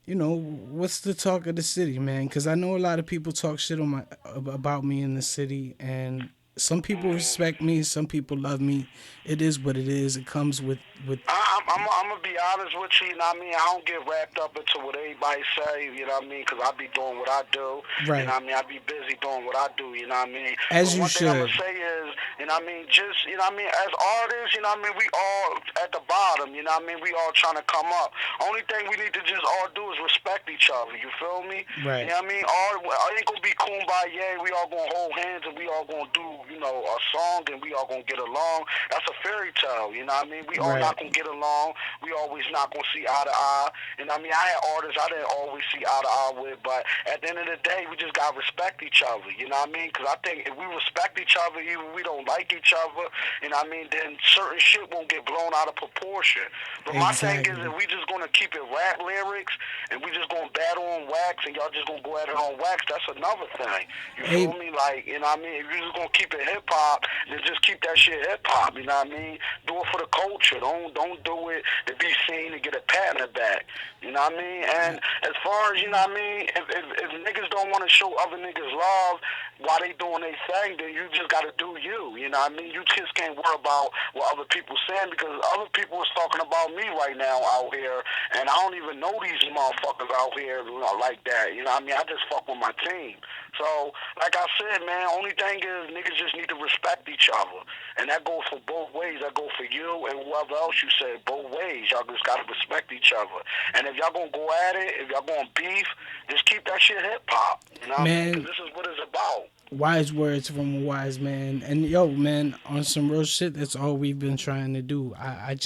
A: what's the talk of the city, man? Because I know a lot of people talk shit about me in the city, and some people
D: Mm-hmm.
A: respect me, some people love me. It is what it is. It comes with
D: I'm gonna be honest with you. You know what I mean? I don't get wrapped up into what everybody say. You know what I mean? Because I be doing what I do. You know
A: right,
D: what I mean? I be busy doing what I do. You know what I mean?
A: as
D: But
A: you
D: one thing I'm gonna
A: should.
D: say is, you know what I mean? Just you know what I mean? As artists, you know what I mean? We all at the bottom. You know what I mean? We all trying to come up. Only thing we need to just all do is respect each other. You feel me? You
A: Right,
D: know what I mean? All it ain't gonna be kumbaya. We all gonna hold hands and we all gonna do a song and we all gonna get along. That's a fairy tale. You know what I mean? We all
A: right,
D: not gonna get along. We always not gonna see eye to eye. And I mean, I had artists I didn't always see eye to eye with, but at the end of the day, we just gotta respect each other. You know what I mean? Because I think if we respect each other, even if we don't like each other, you know what I mean, then certain shit won't get blown out of proportion. But my thing is, if
A: exactly.
D: we just gonna keep it rap lyrics and we just gonna battle on wax and y'all just gonna go at it on wax, that's another thing. You feel
A: Hey,
D: me? Like, you know what I mean? If you're just gonna keep it hip hop, then just keep that shit hip hop. You know what I mean? Do it for the culture. Don't do it to be seen to get a pat in the back. You know what I mean? And as far as you know what I mean, if niggas don't want to show other niggas love while they doing their thing, then you just gotta do you. You know what I mean? You just can't worry about what other people saying because other people is talking about me right now out here, and I don't even know these motherfuckers out here like that. You know what I mean? I just fuck with my team. So, like I said, man, only thing is niggas just need to respect each other. And that goes for both ways. That goes for you and whoever else you said. Both ways. Y'all just gotta respect each other. And if y'all gonna go at it, if y'all gonna beef, just keep that shit hip hop. You know what I mean? Because
A: man,
D: this is what it's about.
A: wise words from a wise man. And yo, man, on some real shit, that's all we've been trying to do. I'm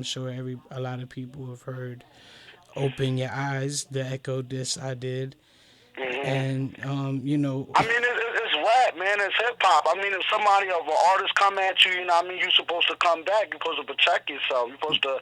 A: sure a lot of people have heard "Open Your Eyes," the Echo disc I did,
D: Hmm.
A: and
D: I mean, it's rap, man. It's hip hop. I mean, if somebody of an artist come at you, you know what I mean, you're supposed to come back. You're supposed to protect yourself. You're supposed to,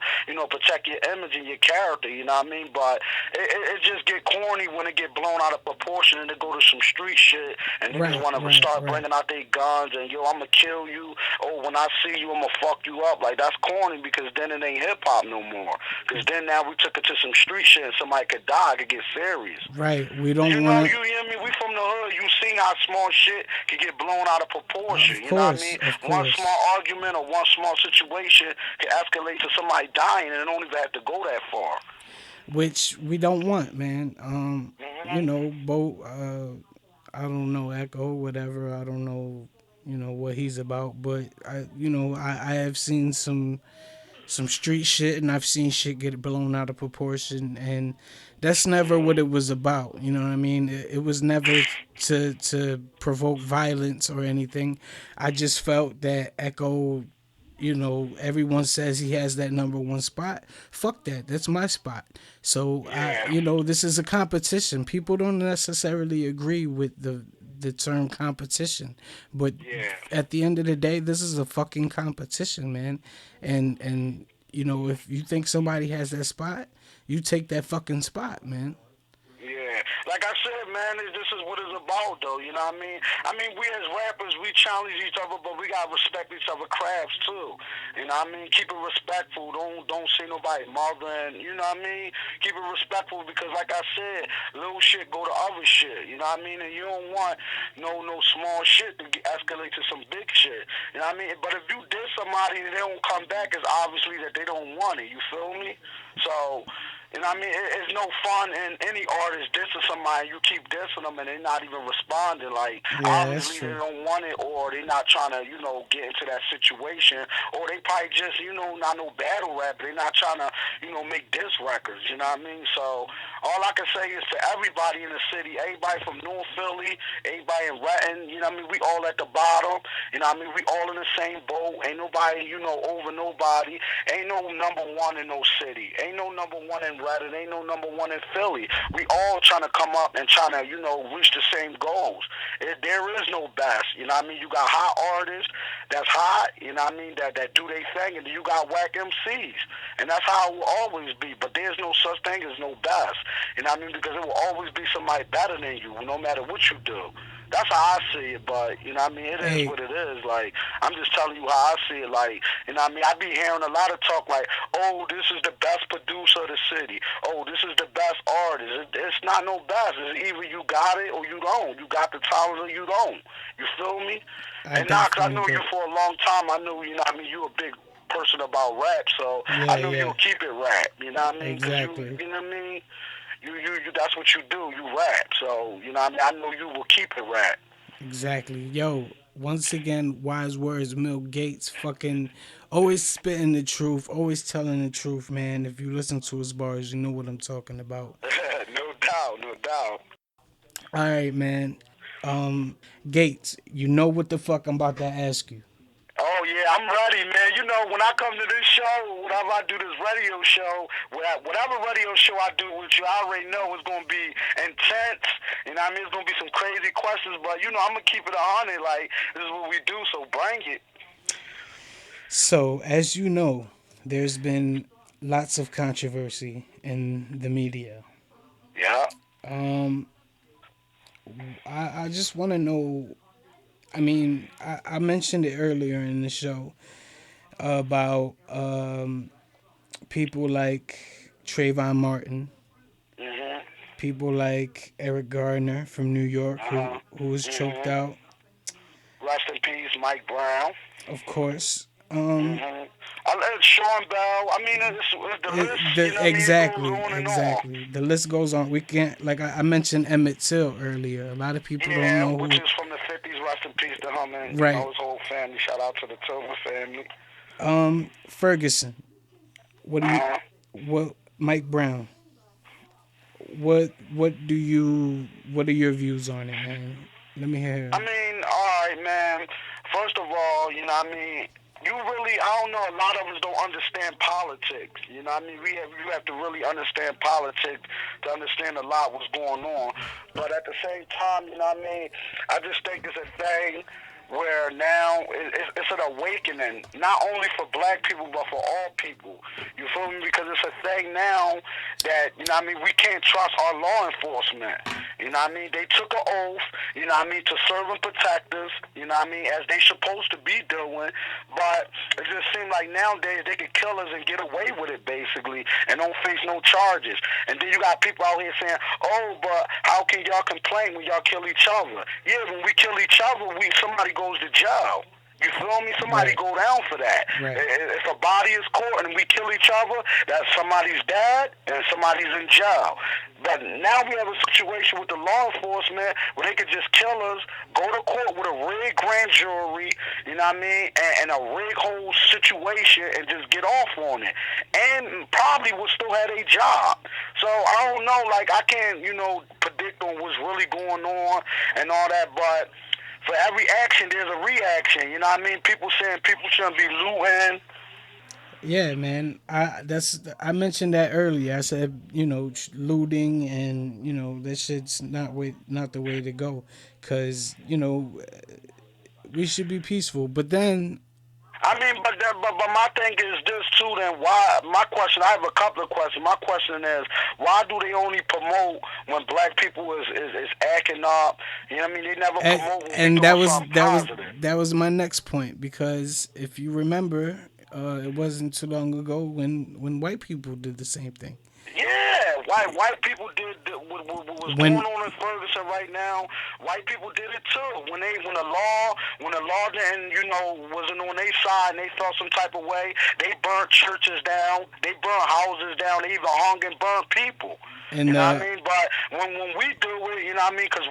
D: protect your image and your character. You know what I mean? But it just get corny when it get blown out of proportion and it go to some street shit and niggas
A: Right,
D: want to
A: right,
D: start
A: right.
D: bringing out their guns and yo, I'ma kill you. Oh, when I see you, I'ma fuck you up. Like that's corny because then it ain't hip hop no more. Because then now we took it to some street shit and somebody could die. It could get serious.
A: Right. We
D: You
A: don't
D: know,
A: want
D: you hear me? We from the hood. You seen how small shit can get blown out of
A: to.
D: proportion.
A: Of
D: You know what I
A: course,
D: mean?
A: of
D: One small
A: course.
D: argument or one small situation can escalate to somebody dying, and it don't even have to go that far.
A: Which we don't want, man.
D: Hmm.
A: Bo. I don't know Echo, whatever. I don't know, what he's about, but I have seen some street shit, and I've seen shit get blown out of proportion, and that's never what it was about. You know what I mean? It was never to provoke violence or anything. I just felt that Echo, everyone says he has that number one spot. Fuck that. That's my spot. So
D: Yeah.
A: this is a competition. People don't necessarily agree with the term competition, but
D: Yeah.
A: at the end of the day, this is a fucking competition, man. And if you think somebody has that spot, you take that fucking spot, man.
D: Yeah, like I said, man, this is what it's about, though. You know what I mean? I mean, we as rappers, we challenge each other, but we gotta respect each other crafts too. You know what I mean? Keep it respectful. Don't see nobody mother, and you know what I mean? Keep it respectful because, like I said, little shit go to other shit. You know what I mean? And you don't want no small shit to escalate to some big shit. You know what I mean? But if you diss somebody and they don't come back, it's obviously that they don't want it. You feel me? So. You know what I mean? It's no fun in any artist dissing somebody. You keep dissing them and they're not even responding. Like,
A: Yeah, that's
D: obviously they
A: true.
D: don't want it or they're not trying to, get into that situation. Or they probably just, not no battle rap. They're not trying to, make diss records. You know what I mean? So all I can say is to everybody in the city, everybody from North Philly, everybody in Renton, you know what I mean? We all at the bottom. You know what I mean? We all in the same boat. Ain't nobody, over nobody. Ain't no number one in no city. Ain't no number one in Reddit. Ain't no number one in Philly. We all trying to come up and trying to, reach the same goals. There is no best. You know what I mean? You got hot artists that's hot, you know what I mean, that do their thing, and then you got whack MCs. And that's how it will always be. But there's no such thing as no best. You know what I mean? Because it will always be somebody better than you, no matter what you do. That's how I see it, but you know what I mean, it is
A: Hey,
D: what it is. Like, I'm just telling you how I see it. Like, you know what I mean, I be hearing a lot of talk like, oh, this is the best producer of the city. Oh, this is the best artist. It's not no best. It's either you got it or you don't. You got the talent or you don't. You feel me?
A: I
D: And Knox, I
A: definitely
D: knew you
A: get.
D: for a long time. I knew, you know what I mean, you a big person about rap, so
A: Yeah,
D: I knew
A: yeah,
D: you'll keep it rap. You know what I mean? Because
A: exactly,
D: you know what I mean? You, that's what you do. You rap. So, you know what I mean? I know you will keep it rap.
A: exactly. Yo, once again, wise words, Mill Gates, fucking always spitting the truth, always telling the truth, man. If you listen to his bars, you know what I'm talking about.
D: No doubt, no doubt.
A: All right, man. Gates, you know what the fuck I'm about to ask you.
D: Oh yeah, I'm ready, man. You know, when I come to this show, whenever I do this radio show, whatever radio show I do with you, I already know it's gonna be intense. You know what I mean? It's gonna be some crazy questions, but I'm gonna keep it 100. Like this is what we do, so bring it.
A: So, as you know, there's been lots of controversy in the media.
D: Yeah.
A: Um, I just want to know. I mean, I mentioned it earlier in the show about people like Trayvon Martin,
D: Mhm.
A: people like Eric Gardner from New York,
D: Uh huh.
A: who was choked
D: Mhm.
A: out,
D: Rest in peace, Mike Brown.
A: of course.
D: Mhm. I let Sean Bell. I mean, it's the list. You know what I mean? It goes
A: Exactly,
D: on and on.
A: exactly. The list goes on. We can't, like I mentioned Emmett Till earlier. A lot of people don't
D: Yeah,
A: know
D: which
A: who.
D: is from the '50s. Rest in peace to him and
A: Right.
D: his whole family. Shout out to the Tilton family.
A: Ferguson. What do
D: Uh
A: you?
D: huh.
A: What Mike Brown? What are your views on it, man? Let me
D: I
A: hear.
D: mean, all right, man. First of all, you know what I mean? you really, I don't know, a lot of us don't understand politics. You know what I mean? You have to really understand politics to understand a lot what's going on. But at the same time, you know what I mean? I just think it's a thing where now it's an awakening, not only for black people, but for all people. You feel me? Because it's a thing now that, you know what I mean, we can't trust our law enforcement. You know what I mean? They took an oath, you know what I mean, to serve and protect us, you know what I mean, as they supposed to be doing. But it just seems like nowadays they could kill us and get away with it, basically, and don't face no charges. And then you got people out here saying, oh, but how can y'all complain when y'all kill each other? Yeah, when we kill each other, somebody goes to jail. You feel me? Somebody
A: Right.
D: go down for that.
A: Right.
D: If a body is caught and we kill each other, that's somebody's dead and somebody's in jail. But now we have a situation with the law enforcement where they could just kill us, go to court with a rigged grand jury, you know what I mean, and a rigged whole situation and just get off on it. And probably will still have a job. So I don't know, like I can't, predict on what's really going on and all that, but for every action, there's a reaction. You know what I mean? People saying people shouldn't be looting.
A: Yeah, man. I mentioned that earlier. I said, looting and that shit's not the way to go, cuz we should be peaceful. But then
D: I mean, but my thing is this too. Then why? My question. I have a couple of questions. My question is, why do they only promote when black people is acting up? You know what I mean? They never promote when
A: and
D: they doing something positive.
A: that was my next point, because if you remember, it wasn't too long ago when white people did the same thing.
D: Yeah, white people did what was
A: When
D: going on in Ferguson right now. White people did it too. When the law didn't wasn't on their side and they felt some type of way, they burnt churches down, they burnt houses down, they even hung and burnt people.
A: and
D: You know what I mean? But when we do it, you know what I mean? Because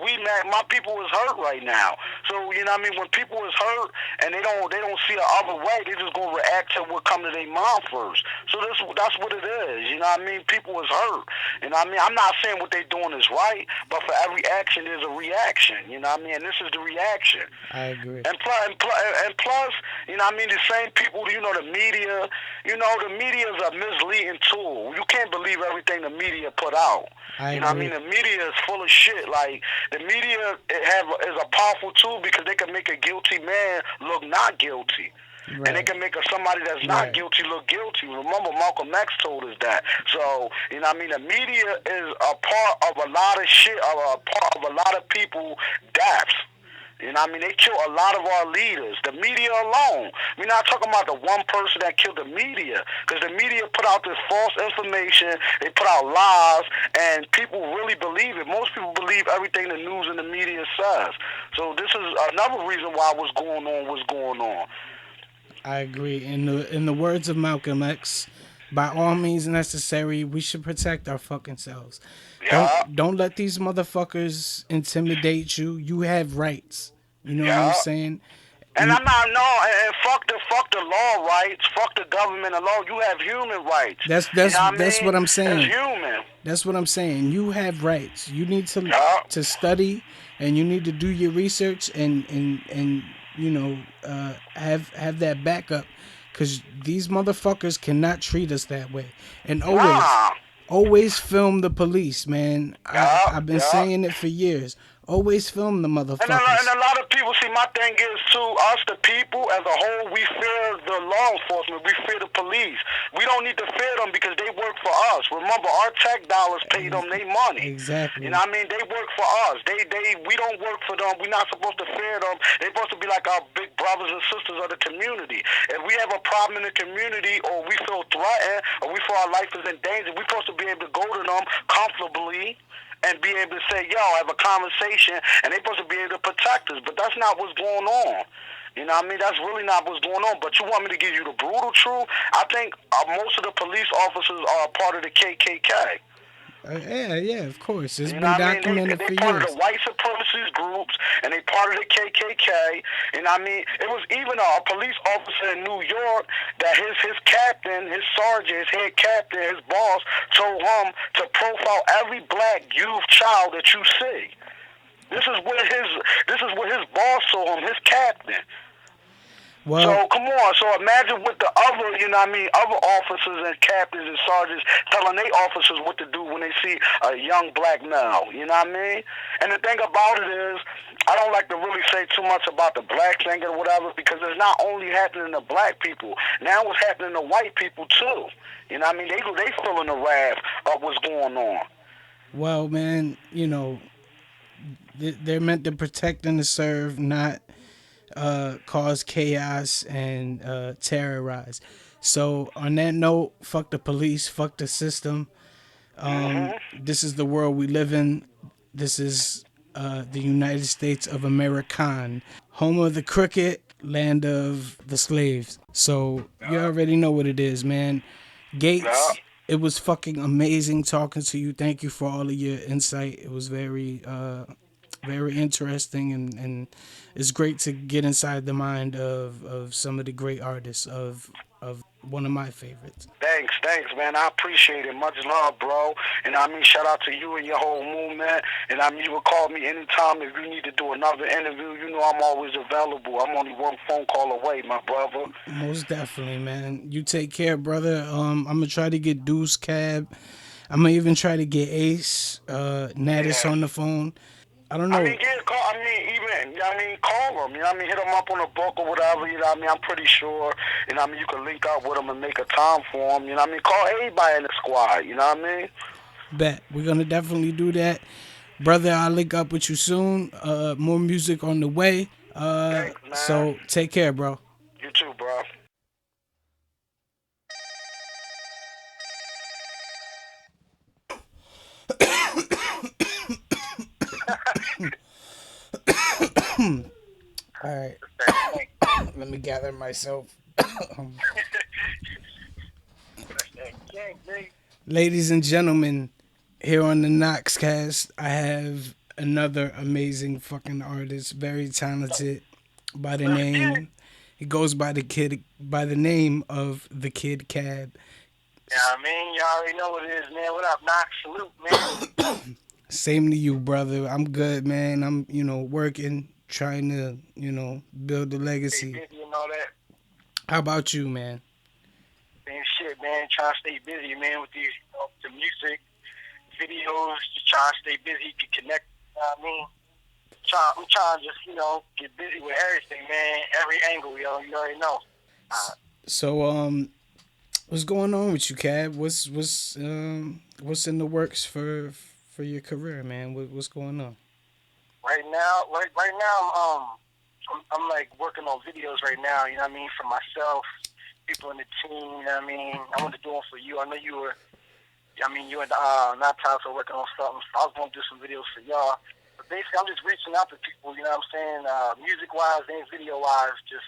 D: my people is hurt right now. So you know what I mean? When people is hurt and they don't see the other way, they just gonna react to what come to their mind first. So that's what it is. You know what I mean? People is hurt. You know what I mean? I'm not saying what they doing is right, but for every action there's a reaction. You know what I mean? And this is the reaction.
A: I agree.
D: And plus, you know what I mean? The same people, the media, the media is a misleading tool. You can't believe everything the media put out.
A: I
D: You know what I
A: agree.
D: mean? The media is full of shit. Like, the media is a powerful tool because they can make a guilty man look not guilty. And they
A: Right.
D: can make somebody that's not
A: Right.
D: guilty look guilty. Remember, Malcolm X told us that. So, you know what I mean? The media is a part of a lot of shit, or a part of a lot of people deaths. You know what I mean? They kill a lot of our leaders. The media alone. We're not talking about the one person that killed the media. Because the media put out this false information. They put out lies. And people really believe it. Most people believe everything the news and the media says. So this is another reason why what's going on.
A: I agree. In the words of Malcolm X, by all means necessary, we should protect our fucking selves.
D: Yeah,
A: Don't let these motherfuckers intimidate you. You have rights. You know what I'm
D: yeah.
A: saying?
D: And
A: And
D: I'm not and fuck the law rights, fuck the government and law. You have human rights.
A: that's
D: You know
A: that's
D: what I
A: that's
D: mean?
A: what I'm
D: As
A: saying.
D: human.
A: That's what I'm saying. You have rights. You need
D: Yeah.
A: to study, and you need to do your research, and have that backup, because these motherfuckers cannot treat us that way. And
D: Nah.
A: always film the police, man.
D: Yeah,
A: I've been
D: yeah.
A: saying it for years. Always film the
D: And
A: motherfuckers.
D: a lot of people, see, my thing is, too, us, the people, as a whole, we fear the law enforcement. We fear the police. We don't need to fear them because they work for us. Remember, our tax dollars pay them their money.
A: Exactly.
D: You know what I mean? They work for us. We don't work for them. We're not supposed to fear them. They're supposed to be like our big brothers and sisters of the community. If we have a problem in the community, or we feel threatened, or we feel our life is in danger, we're supposed to be able to go to them comfortably and be able to say, yo, have a conversation, and they're supposed to be able to protect us. But that's not what's going on. You know what I mean? That's really not what's going on. But you want me to give you the brutal truth? I think most of the police officers are a part of the KKK.
A: Yeah, of course. It's
D: You
A: been
D: know what I mean?
A: documented
D: They
A: for
D: part
A: years.
D: of the white supremacist groups, and they part of the KKK. You know what I mean? It was even a police officer in New York that his captain, his sergeant, his head captain, his boss told him to profile every black youth child that you see. This is what his boss told him, his captain.
A: Well,
D: So come on, so imagine what the other, you know what I mean, other officers and captains and sergeants telling their officers what to do when they see a young black male, you know what I mean? And the thing about it is, I don't like to really say too much about the black thing or whatever because it's not only happening to black people. Now it's happening to white people too. You know what I mean? They feeling the wrath of what's going on.
A: well, man, they're meant to protect and to serve, not cause chaos and terrorize. So on that note, fuck the police, fuck the system.
D: Hmm.
A: This is the world we live in. This is the United States of American, home of the cricket, land of the slaves. So you already know what it is, man.
D: Yeah.
A: Gates, it was fucking amazing talking to you. Thank you for all of your insight. It was very interesting, and it's great to get inside the mind of some of the great artists of one of my favorites.
D: Thanks, man. I appreciate it. Much love, bro. And I mean, shout out to you and your whole movement. And I mean, you will call me anytime if you need to do another interview. You know, I'm always available. I'm only one phone call away, my brother.
A: Most definitely, man. You take care, brother. I'm gonna try to get Deuce Cab. I'm gonna even try to get Ace, Natus
D: Yeah.
A: on the phone. I don't
D: I mean,
A: know.
D: yeah, call. I mean, even, you know what I mean, call them. You know what I mean, hit them up on a book or whatever. You know what I mean, I'm pretty sure. You know what I mean, you can link up with them and make a time for them. You know what I mean, call everybody in the squad. You know what I mean.
A: Bet we're gonna definitely do that, brother. I'll link up with you soon. More music on the way.
D: Thanks, man.
A: So take care, bro.
D: You too, bro.
A: All right, let me gather myself. Ladies and gentlemen, here on the Noxcast, I have another amazing fucking artist, very talented, by the
C: Let's get it.
A: name. He goes by the name of the Kid Cab.
C: Yeah, I mean, you already know what it is, man. What up, Knox? Salute, man.
A: Same to you, brother. I'm good, man. I'm working, trying to build a
C: Stay
A: legacy.
C: busy and all that.
A: How about you, man?
C: Same shit, man. Trying to stay busy, man, with these the music, videos. Just trying to stay busy, to connect. You know what I mean? I'm trying to just, get busy with everything, man. Every angle, yo. You already know.
A: So, what's going on with you, Cab? What's in the works for your career, man? What's going on?
C: Right now, I'm like working on videos right now. You know what I mean? For myself, people in the team. You know what I mean? I want to do one for you. I know you were. I mean, you and Natas are working on something. So I was going to do some videos for y'all. But basically, I'm just reaching out to people. You know what I'm saying? Music-wise and video-wise, just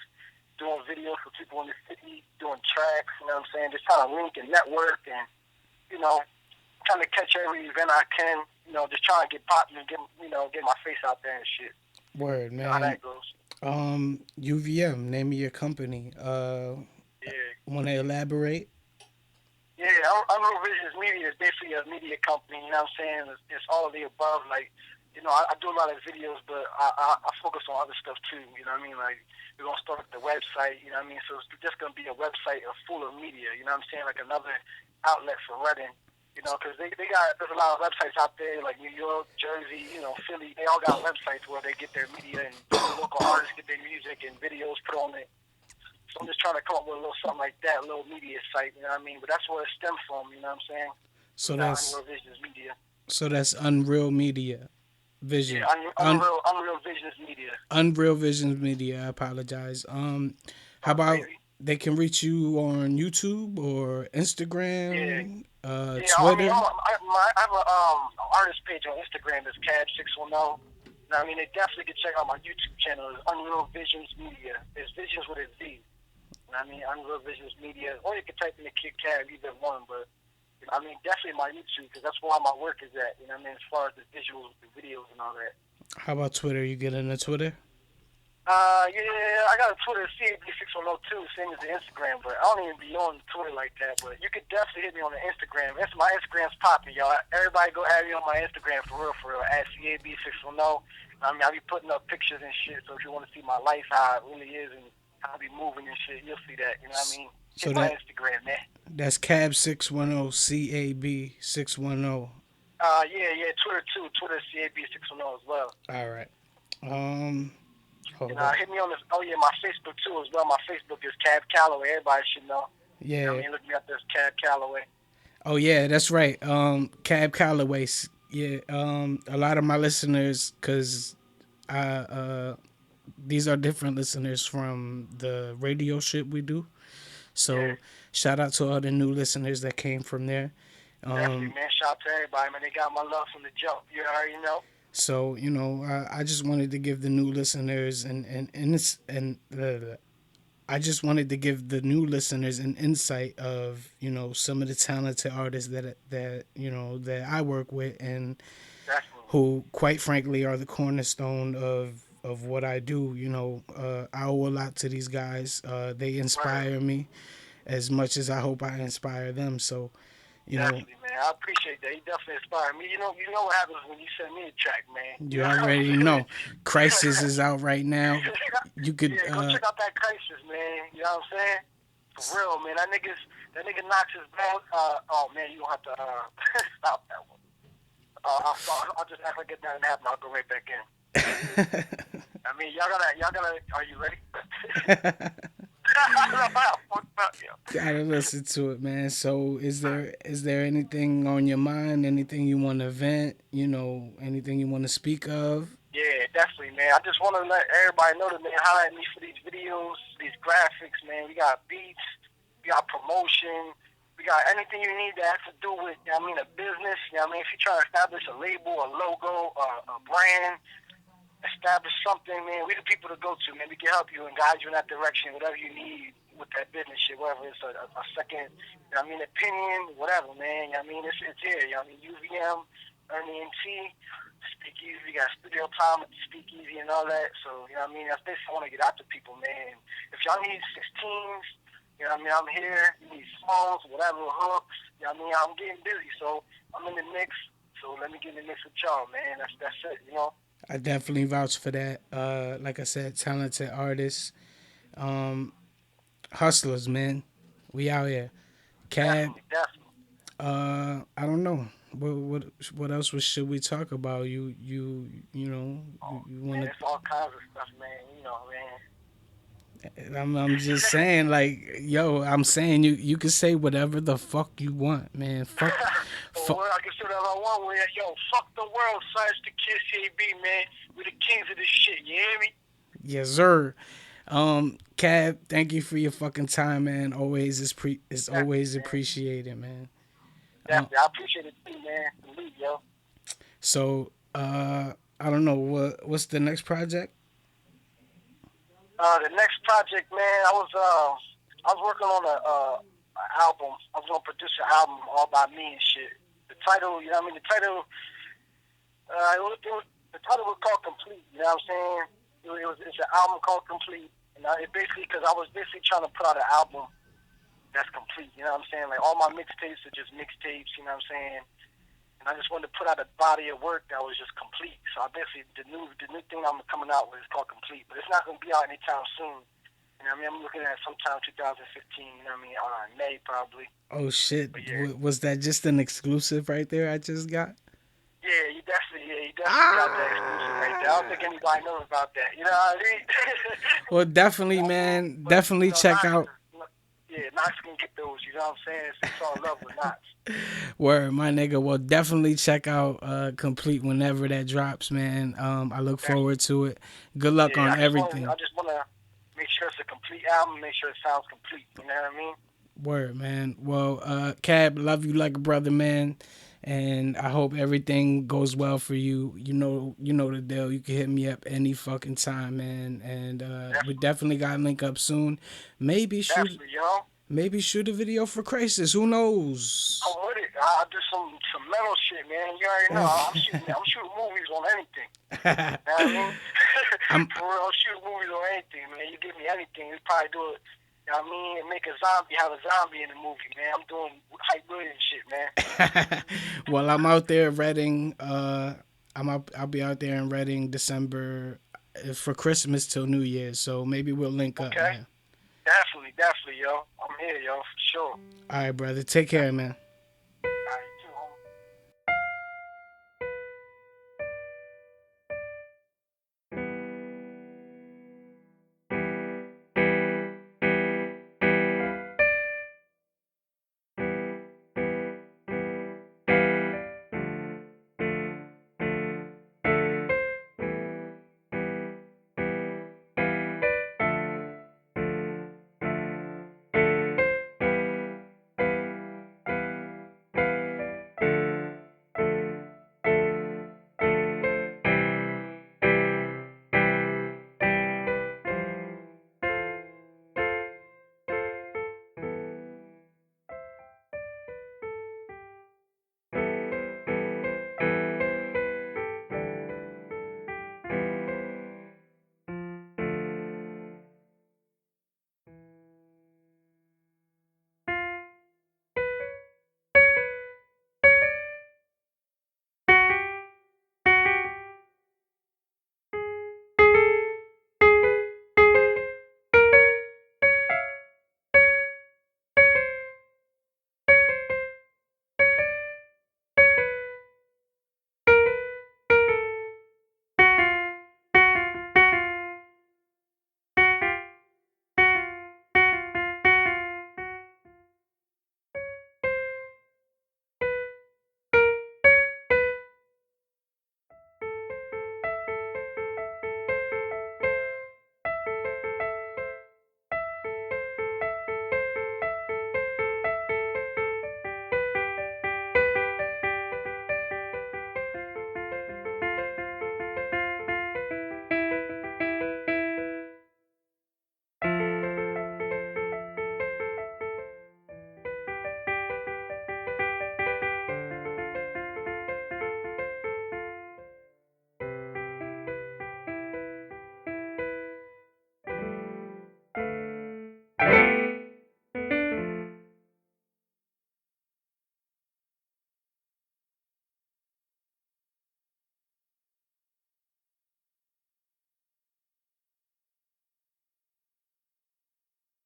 C: doing videos for people in the city, doing tracks. You know what I'm saying? Just trying to link and network and you know, trying to catch every event I can. You know, just trying to get popular, get my face out there and shit.
A: Word,
C: You know how
A: man.
C: that goes.
A: UVM, name of your company.
C: Yeah.
A: Want to elaborate?
C: Yeah, Unreal Visions Media is basically a media company. You know what I'm saying? It's all of the above. Like, I do a lot of videos, but I focus on other stuff too. You know what I mean? Like, we're going to start the website. You know what I mean? So it's just going to be a website full of media. You know what I'm saying? Like another outlet for Redding. Because there's a lot of websites out there like New York, Jersey, Philly. They all got websites where they get their media and local artists get their music and videos put on it. So I'm just trying to come up with a little something like that, a little media site, you know what I mean? But that's where it stems from, you know what I'm saying?
A: So that's
C: Unreal Visions Media.
A: Unreal Media
C: Yeah,
A: Vision.
C: Unreal Visions Media.
A: Unreal Vision Media. I apologize. How
C: Oh,
A: about
C: crazy.
A: they can reach you on YouTube or
C: Yeah.
A: Instagram,
C: Yeah, I mean,
A: Twitter?
C: I have a artist page on Instagram that's Cab610. Now, I mean, they definitely can check out my YouTube channel. It's Unreal Visions Media. It's Visions with a Z. You know what I mean? Unreal Visions Media. Or you can type in the Kid Cab, either one. But, I mean, definitely my YouTube, because that's where all my work is at. You know what I mean? As far as the visuals, the videos, and all that.
A: How about Twitter? You get into Twitter?
C: Yeah, I got a Twitter, CAB610 same as the Instagram, but I don't even be on Twitter like that. But you could definitely hit me on the Instagram. My Instagram's popping, y'all. Everybody go add me on my Instagram for real, at CAB610. I mean, I be putting up pictures and shit, so if you want to see my life, how it really is, and
D: I'll be moving and shit. You'll see that. You know what I mean?
A: So
D: Hit my
A: that
D: Instagram, man.
A: that's Cab 610, CAB 610.
D: Yeah, Twitter too. Twitter CAB610 as well.
A: All right. Um,
D: You
A: hold
D: know,
A: up.
D: hit me on this. Oh yeah, my Facebook too as well. My Facebook is Cab Calloway. Everybody should know. You know what
A: Yeah.
D: I mean? Look me up as Cab Calloway.
A: Oh yeah, that's right. Cab Calloway. Yeah. A lot of my listeners, cause these are different listeners from the radio shit we do.
D: Yeah,
A: So shout out to all the new listeners that came from there.
D: definitely,
A: Um,
D: man. Shout out to everybody, man. They got my love from the jump. You already know.
A: so I just wanted to give the new listeners I just wanted to give the new listeners an insight of some of the talented artists that I work with and
D: Definitely.
A: who quite frankly are the cornerstone of what I do. I owe a lot to these guys. They
D: Right.
A: inspire me as much as I hope I inspire them. So, you know,
D: Definitely, man. I appreciate that. He definitely inspired me. You know what happens when you send me a track, man. You
A: you
D: know what I'm
A: already
D: saying?
A: know. Crisis is out right now. You could
D: Yeah, go check out that Crisis, man. You know what I'm saying? For real, man. That nigga Noxcast band. Oh man, you don't have to stop that one. I'll just act like it doesn't happen. I'll go right back in. I mean, y'all gotta. Are you ready?
A: gotta listen to it, man. So is there anything on your mind? Anything you want to vent? Anything you want to speak of?
D: Yeah, definitely, man. I just want to let everybody know that, man, holler at me for these videos, these graphics, man. We got beats, we got promotion, we got anything you need that has to do with, a business. If you're trying to establish a label, a logo, a brand, establish something, man, we the people to go to, man. We can help you and guide you in that direction, whatever you need with that business shit, whether it's a second, opinion, whatever, man. It's here. UVM, Ernie and T, Speakeasy, we got studio time at the Speakeasy and all that. So, that's basically I want to get out to people, man. If y'all need 16s, I'm here. You need songs, whatever, hooks, I'm getting busy. So, I'm in the mix. So, let me get in the mix with y'all, man. That's it.
A: I definitely vouch for that. Like I said, talented artists, hustlers, man. We out here. Cab.
D: Definitely.
A: I don't know. What else should we talk about? You want
D: Man,
A: to?
D: it's all kinds of stuff, man. Man.
A: I'm just saying, like, yo, I'm saying you can say whatever the fuck you want, man. Fuck.
D: Well, I can say that I want with yo, fuck the world, slash the Kiss CAB, man. We the kings of this shit, you hear me?
A: Yes, sir. Cab, thank you for your fucking time, man. It's always
D: Man.
A: appreciated, man.
D: Definitely. I appreciate it too, man. Salute, yo.
A: So, I don't know what's the next project.
D: The next project, man, I was working on a album. I was gonna produce an album all by me and shit. The title, the title, the title was called Complete. You know what I'm saying? It's an album called Complete, and it basically because I was basically trying to put out an album that's complete. You know what I'm saying? Like all my mixtapes are just mixtapes. You know what I'm saying? And I just wanted to put out a body of work that was just complete. So I basically the new thing I'm coming out with is called Complete, but it's not gonna be out anytime soon. I'm looking at sometime 2015. May probably.
A: Oh shit!
D: Yeah.
A: Was that just an exclusive right there? I just got.
D: Yeah, you definitely got that exclusive right there. I don't think anybody knows about that. You know what I mean?
A: Well, definitely, man.
D: But,
A: Definitely check out.
D: Yeah, Knox can get those. You know what I'm saying? It's all love with Knox.
A: Word, my nigga. Well, definitely check out Complete whenever that drops, man. I look forward to it. Good luck on everything.
D: I just want to make sure it's a complete album, make sure it sounds complete. You know what I mean?
A: Word, man. Well, Cab, love you like a brother, man. And I hope everything goes well for you. You know the deal. You can hit me up any fucking time, man. And we definitely gotta link up soon. Maybe shoot a video for Crisis. Who knows?
D: I'm with it. I'll do some metal shit, man. You already know. I'm shooting movies on anything. You know what I mean? For real, I'll shoot movies on anything, man. You give me anything, we probably do it. You know what I mean? Make have a zombie in the movie, man. I'm doing hype Williams shit, man.
A: Well, I'm out there Reading. I'll be out there in Reading December for Christmas till New Year's. So maybe we'll link up, man.
C: Definitely, yo. I'm here, yo, for sure.
A: All right, brother. Take care, man.